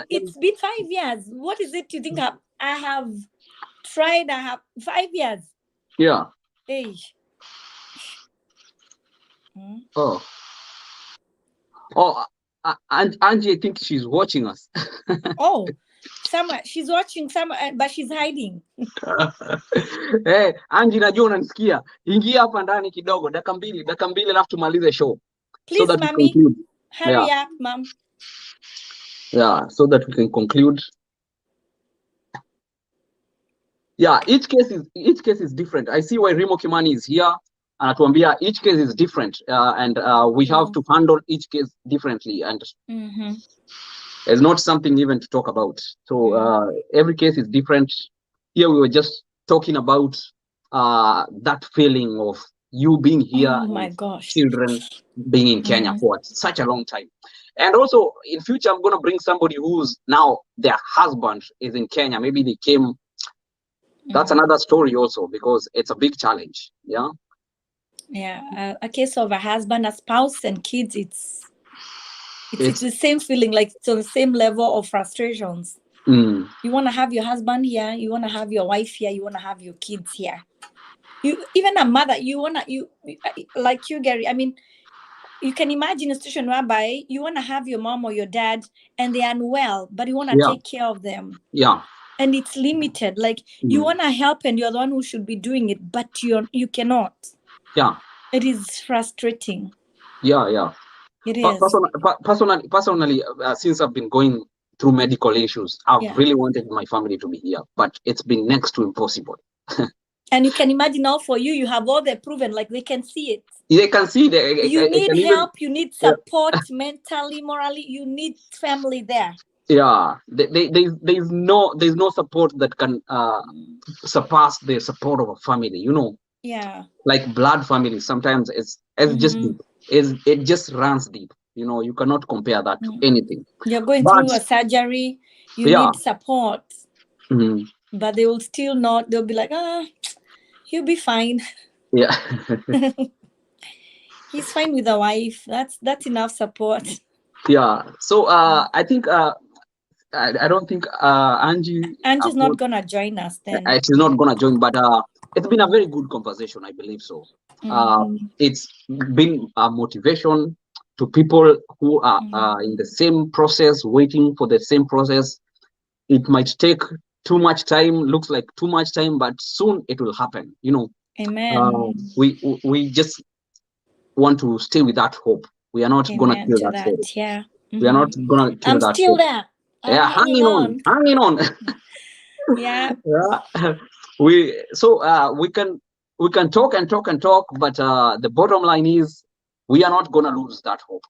It's been 5 years. What is it you think I have tried. I have 5 years.
Yeah.
Hey.
Oh. Oh, and Angie, I think she's watching us.
Oh, somewhere she's watching somewhere, but she's hiding.
Hey, Angie, najua unanisikia. Ingia hapa ndani kidogo, dakika mbili alafu tumalize show.
Please,
so that
mommy,
we conclude.
hurry up, mom.
Yeah, so that we can conclude. Yeah, each case is different. I see why Remo Kimani is here. Anatuambia each case is different, and we have to handle each case differently, and it's not something even to talk about. So every case is different. Here we were just talking about that feeling of you being here,
Oh my gosh,
children being in Kenya for such a long time. And also in future, I'm gonna bring somebody who's now their husband is in Kenya. Maybe they came. That's another story also, because it's a big challenge. Yeah.
Yeah, a case of a husband, a spouse, and kids. It's the same feeling, like it's on the same level of frustrations. You want to have your husband here, you want to have your wife here, you want to have your kids here. You even a mother, you like you, Gary. I mean, you can imagine a situation whereby you want to have your mom or your dad and they're unwell, but you want to take care of them.
Yeah.
And it's limited. Like you want to help and you're the one who should be doing it, but you cannot.
Yeah.
It is frustrating.
Yeah, yeah.
It is.
Personally, since I've been going through medical issues, I've really wanted my family to be here, but it's been next to impossible.
And you can imagine now for you, you have all the proven, like they can see it.
They can see
you need help, you need support mentally, morally, you need family there.
Yeah, there's no support that can surpass the support of a family, you know.
Yeah.
Like blood family, sometimes it's just deep. It just runs deep. You know, you cannot compare that to anything.
You're going through a surgery, you need support. But they will still not, they'll be like, he'll be fine.
Yeah.
He's fine with a wife. That's enough support.
Yeah. So I think I don't think
Angie's not gonna join us then.
She's not gonna join, but it's been a very good conversation, I believe so. It's been a motivation to people who are in the same process, waiting for the same process. It might take too much time, looks like too much time, but soon it will happen, you know.
Amen.
We just want to stay with that hope. We are not gonna kill that hope.
Yeah.
We are not gonna kill that hope.
I'm still there.
Yeah, hanging on.
Yeah.
Yeah. We can talk and talk and talk, but the bottom line is we are not gonna lose that hope.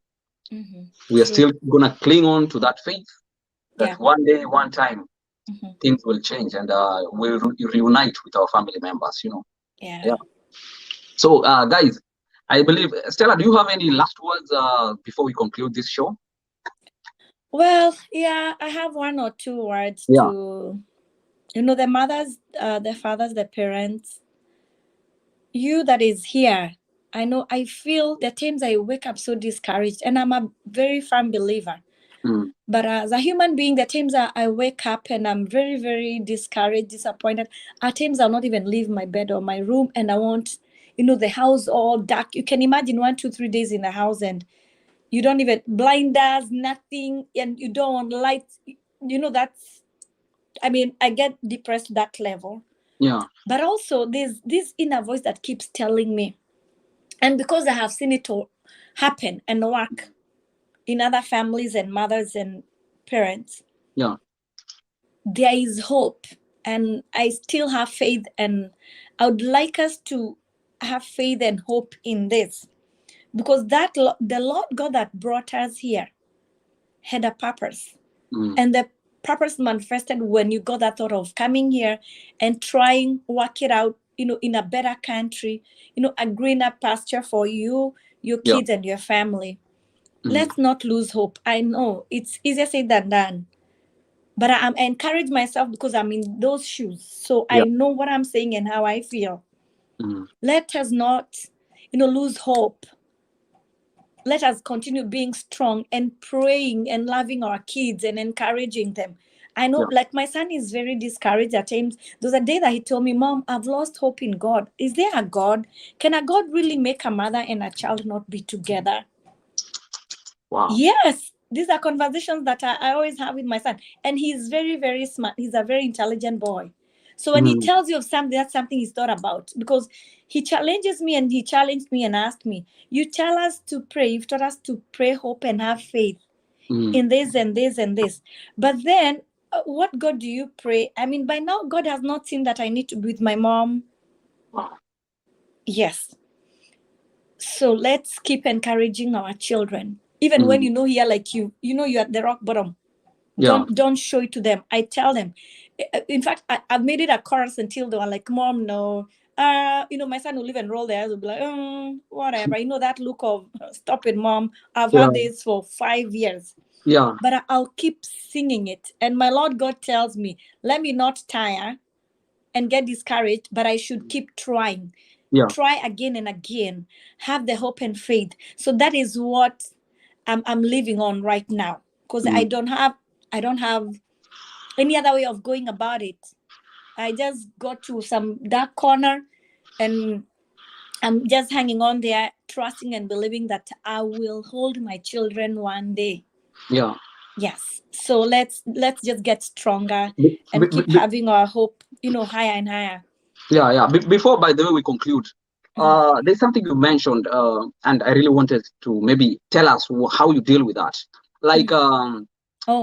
We are still gonna cling on to that faith that one day, one time, things will change and we'll reunite with our family members, you know.
Yeah.
So guys, I believe, Stella, do you have any last words before we conclude this show?
Well, yeah, I have one or two words to, you know, the mothers, the fathers, the parents, you that is here. I know I feel the times I wake up so discouraged, and I'm a very firm believer. But as a human being, the times I wake up and I'm very, very discouraged, disappointed. At times I'll not even leave my bed or my room, and I want, you know, the house all dark. You can imagine 1, 2, 3 days in the house and you don't even blinders, nothing, and you don't want lights. You know, that's, I mean, I get depressed that level.
Yeah.
But also there's this inner voice that keeps telling me, and because I have seen it all happen and work in other families and mothers and parents, there is hope, and I still have faith, and I would like us to have faith and hope in this, because that the Lord God that brought us here had a purpose, and the purpose manifested when you got that thought of coming here and trying work it out, you know, in a better country, you know, a greener pasture for you, your kids and your family. Let's not lose hope. I know it's easier said than done, but I encourage myself because I'm in those shoes, so I know what I'm saying and how I feel. Let us not, you know, lose hope. Let us continue being strong and praying and loving our kids and encouraging them. I know, like my son is very discouraged at times. There's a day that he told me, Mom, I've lost hope in God. Is there a God? Can a God really make a mother and a child not be together?
Wow.
Yes. These are conversations that I always have with my son. And he's very, very smart. He's a very intelligent boy. So when he tells you of something, that's something he's thought about. Because he challenges me and he challenged me and asked me, you tell us to pray. You've taught us to pray, hope, and have faith in this and this and this. But then, what God do you pray? I mean, by now, God has not seen that I need to be with my mom.
Wow.
Yes. So let's keep encouraging our children. Even when here, like you're at the rock bottom. Don't show it to them. I tell them. In fact, I've made it a chorus until they were like, Mom, no. My son will even roll their eyes and be like, whatever. That look of, stop it, Mom. I've had this for 5 years.
Yeah.
But I'll keep singing it. And my Lord God tells me, let me not tire and get discouraged, but I should keep trying.
Yeah.
Try again and again. Have the hope and faith. So that is what I'm living on right now. Because I don't have any other way of going about it. I just got to some dark corner and I'm just hanging on there, trusting and believing that I will hold my children one day.
Yeah.
Yes. So let's just get stronger and keep having our hope, higher and higher.
Yeah. Before, by the way, we conclude, there's something you mentioned, and I really wanted to maybe tell us how you deal with that. Like,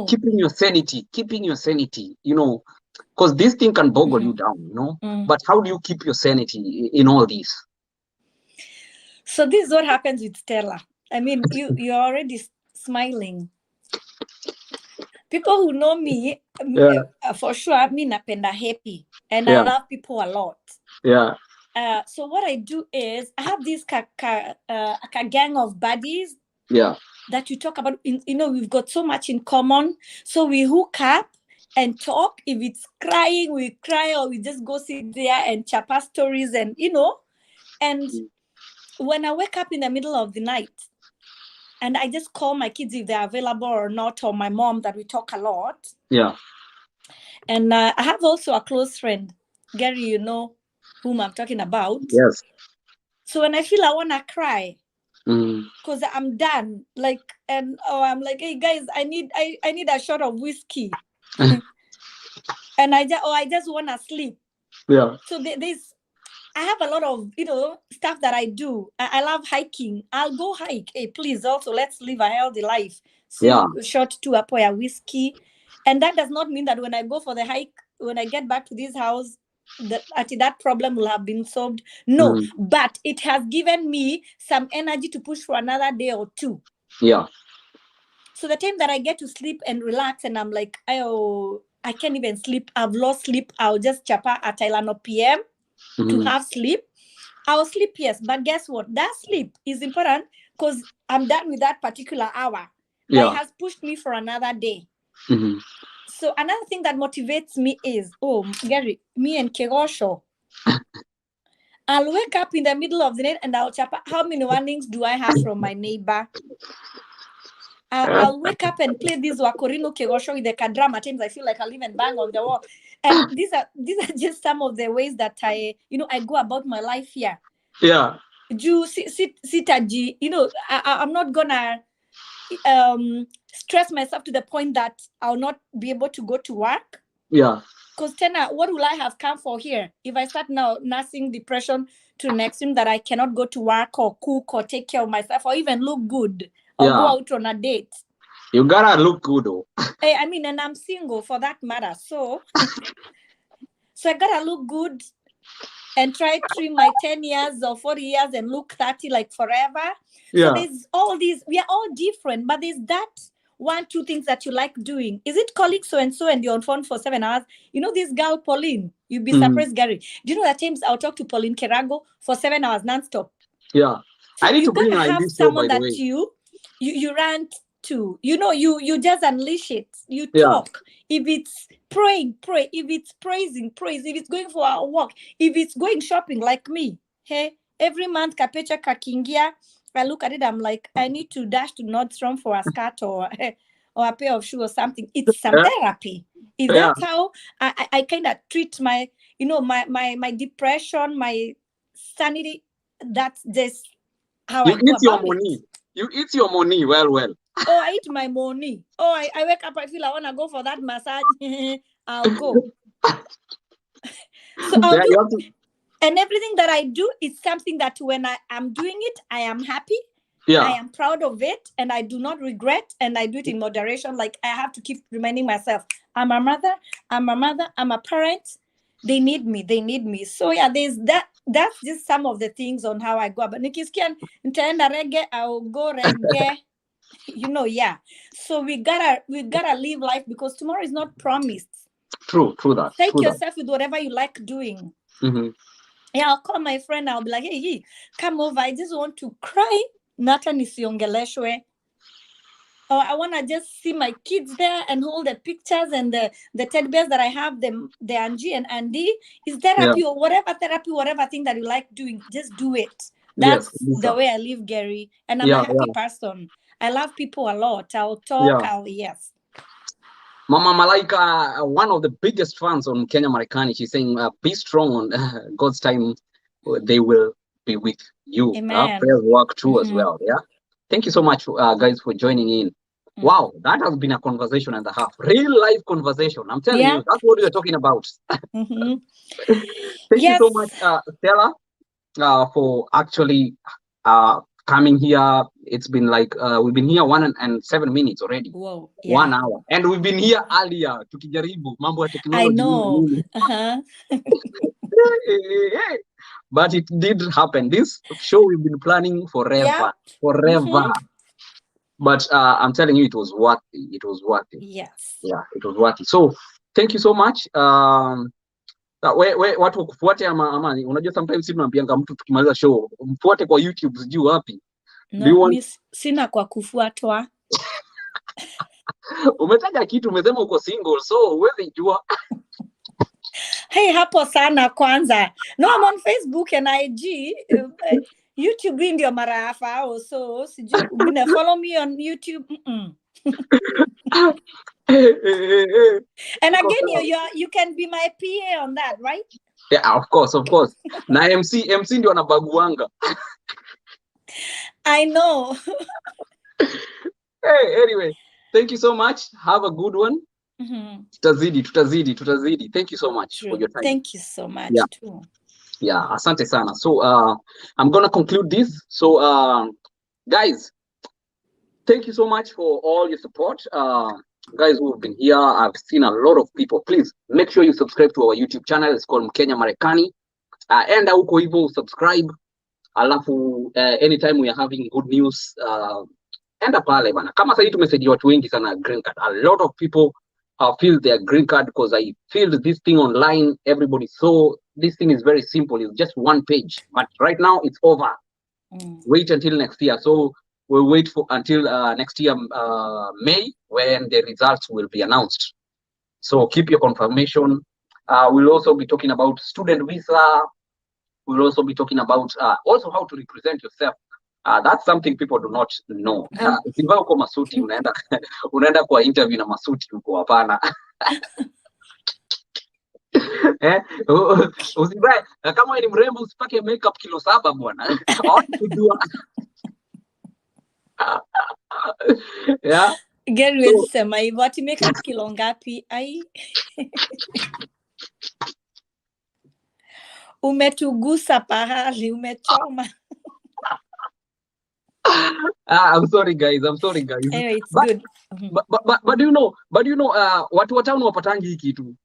keeping your sanity, because this thing can boggle you down, But how do you keep your sanity in all this?
So this is what happens with Stella. I mean, you're already smiling. People who know me, for sure, I mean, napenda happy, and I love people a lot.
Yeah.
So what I do is I have this gang of buddies.
Yeah.
That you talk about. We've got so much in common. So we hook up and talk. If it's crying, we cry, or we just go sit there and chapa stories, and And when I wake up in the middle of the night, and I just call my kids if they're available or not, or my mom, that we talk a lot.
Yeah.
And I have also a close friend, Gary, you know whom I'm talking about.
Yes.
So when I feel I want to cry, because I'm done, I'm like, hey guys, I need a shot of whiskey. And I just want to sleep.
Yeah.
So I have a lot of stuff that I do. I love hiking. I'll go hike. Hey, please, also let's live a healthy life. So shot to a whiskey. And that does not mean that when I go for the hike, when I get back to this house, that problem will have been solved. No, but it has given me some energy to push for another day or two.
Yeah.
So the time that I get to sleep and relax, and I'm like, I can't even sleep. I've lost sleep. I'll just chapa at 11 p.m. to have sleep. I'll sleep, yes, but guess what? That sleep is important because I'm done with that particular hour. But it has pushed me for another day. So another thing that motivates me is, Gary, me and Kegosho. I'll wake up in the middle of the night and I'll chapa. How many warnings do I have from my neighbor? I'll wake up and play this Wakorino Kegosho with the kadram. At times I feel like I'll even bang on the wall. And these are just some of the ways that I go about my life here.
Yeah.
I'm not gonna stress myself to the point that I'll not be able to go to work.
Yeah.
Because Tena, what will I have come for here if I start now nursing depression to the extreme that I cannot go to work or cook or take care of myself or even look good or go out on a date?
You gotta look good, though.
I mean, and I'm single for that matter. So I gotta look good and try to trim my 10 years or 40 years and look 30 like forever. Yeah. So there's all these, we are all different, but there's that 1-2 things that you like doing. Is it calling so-and-so and you're on phone for 7 hours? This girl, Pauline, you'd be surprised, Gary. Do you know that times I'll talk to Pauline Kerago for 7 hours nonstop?
Yeah.
So I need to bring her in this show, by the way. You rant to, you just unleash it. You talk. If it's praying, pray. If it's praising, praise. If it's going for a walk, if it's going shopping like me, hey, every month kapecha kakingia, I look at it, I'm like, I need to dash to Nordstrom for a skirt or or a pair of shoes or something. It's some therapy. If that's how I kind of treat my, my depression, my sanity, that's just how I go about it.
You eat your money well.
Oh, I eat my money. Oh, I wake up, I feel I want to go for that massage. I'll go. So I'll do. And everything that I do is something that when I am doing it, I am happy. I am proud of it, and I do not regret, and I do it in moderation. Like, I have to keep reminding myself, I'm a mother, I'm a parent. They need me. So yeah, there's that. That's just some of the things on how I go. But nikisikia nitaenda reggae, I'll go reggae. So we gotta live life, because tomorrow is not promised.
True that.
Take yourself with whatever you like doing. Yeah, I'll call my friend. I'll be like, hey, come over. I just want to cry. Nata nisiongeleshwe. Or I want to just see my kids there and hold the pictures and the teddy bears that I have, the Angie and Andy. Is therapy or whatever thing that you like doing. Just do it. That's the way I live, Gary. And I'm a happy person. I love people a lot. I'll talk.
Mama Malaika, one of the biggest fans on Kenya Marekani, she's saying, be strong on God's time. They will be with you. Prayers work too as well. Yeah. Thank you so much, guys, for joining in. Wow, that has been a conversation and a half. Real life conversation. I'm telling you, that's what we're talking about. Thank you so much, Stella, for actually coming here. It's been like we've been here 1 and 7 minutes already.
Whoa,
1 hour, and we've been here earlier tukijaribu mambo ya technology.
I know.
But it did happen. This show we've been planning forever. But I'm telling you, it was worth it. It was worth it.
Yes.
Yeah, it was worth it. So thank you so much. Watu wakufuate ama unajua sometimes tunaambianga mtu tukimaliza show mfuate kwa YouTube sijui wapi.
No, sina kwa kufuatwa.
Umetaja kitu, umesema uko single, so huwezi jua.
Hey, hapo sana kwanza. No, I'm on Facebook and IG. YouTube ndio marafa, so sijui una follow me on YouTube. And again, you can be my PA on that, right?
Yeah, of course. Na MC ndio anabaguanga.
I know.
Hey, anyway, thank you so much. Have a good one. Tutazidi. Thank you so much for your time.
Thank you so much too.
Yeah, asante sana. So I'm gonna conclude this. So guys, thank you so much for all your support. Guys who have been here, I've seen a lot of people. Please make sure you subscribe to our YouTube channel. It's called Mkenya Marekani. Enda huko hivyo subscribe. Alafu anytime we are having good news, enda pale bana. Kama sasa tumesaidia watu wengi sana green card. A lot of people feel their green card because I filled this thing online. Everybody saw this thing is very simple. It's just 1 page, but right now it's over. Wait until next year. So we'll wait until next year, May, when the results will be announced. So keep your confirmation. We'll also be talking about student visa. We'll also be talking about also how to represent yourself. That's something people do not know. Ukivaa uko masuti unaenda kwa interview na masuti uko hapana. Usivae kama ni mrembo usipake makeup kilo 7 bwana. Hawajua. Yeah.
Gary will sema hivyo ati makeup kilo ngapi? Ai. Umetugusa pahali, umechoma.
I'm sorry guys.
Anyway, it's good.
But you know, watu watano wapatangi hiki kitu.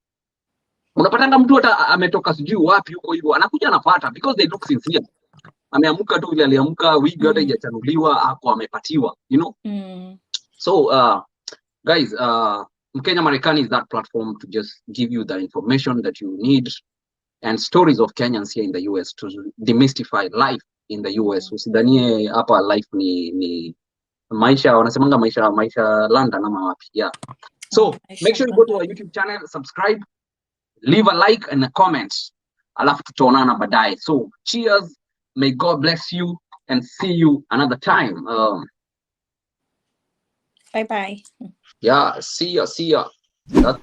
Unapatanga mtu hata ametoka sijui wapi huko hivyo, anakuja anapata because they look sincere. Ameamka tu ile aliamka, wig hata haijachanuliwa, hapo amepatiwa, you know. So guys, Mkenya Marekani is that platform to just give you the information that you need and stories of Kenyans here in the US to demystify life in the US. Usidhanie hapa life ni maisha, wanasemanga maisha London ama wapi. Yeah. So make sure you go to our YouTube channel, subscribe, leave a like and a comment. Alafu tutaonana baadaye. So cheers, may God bless you and see you another time.
Bye bye.
Yeah, see ya. That's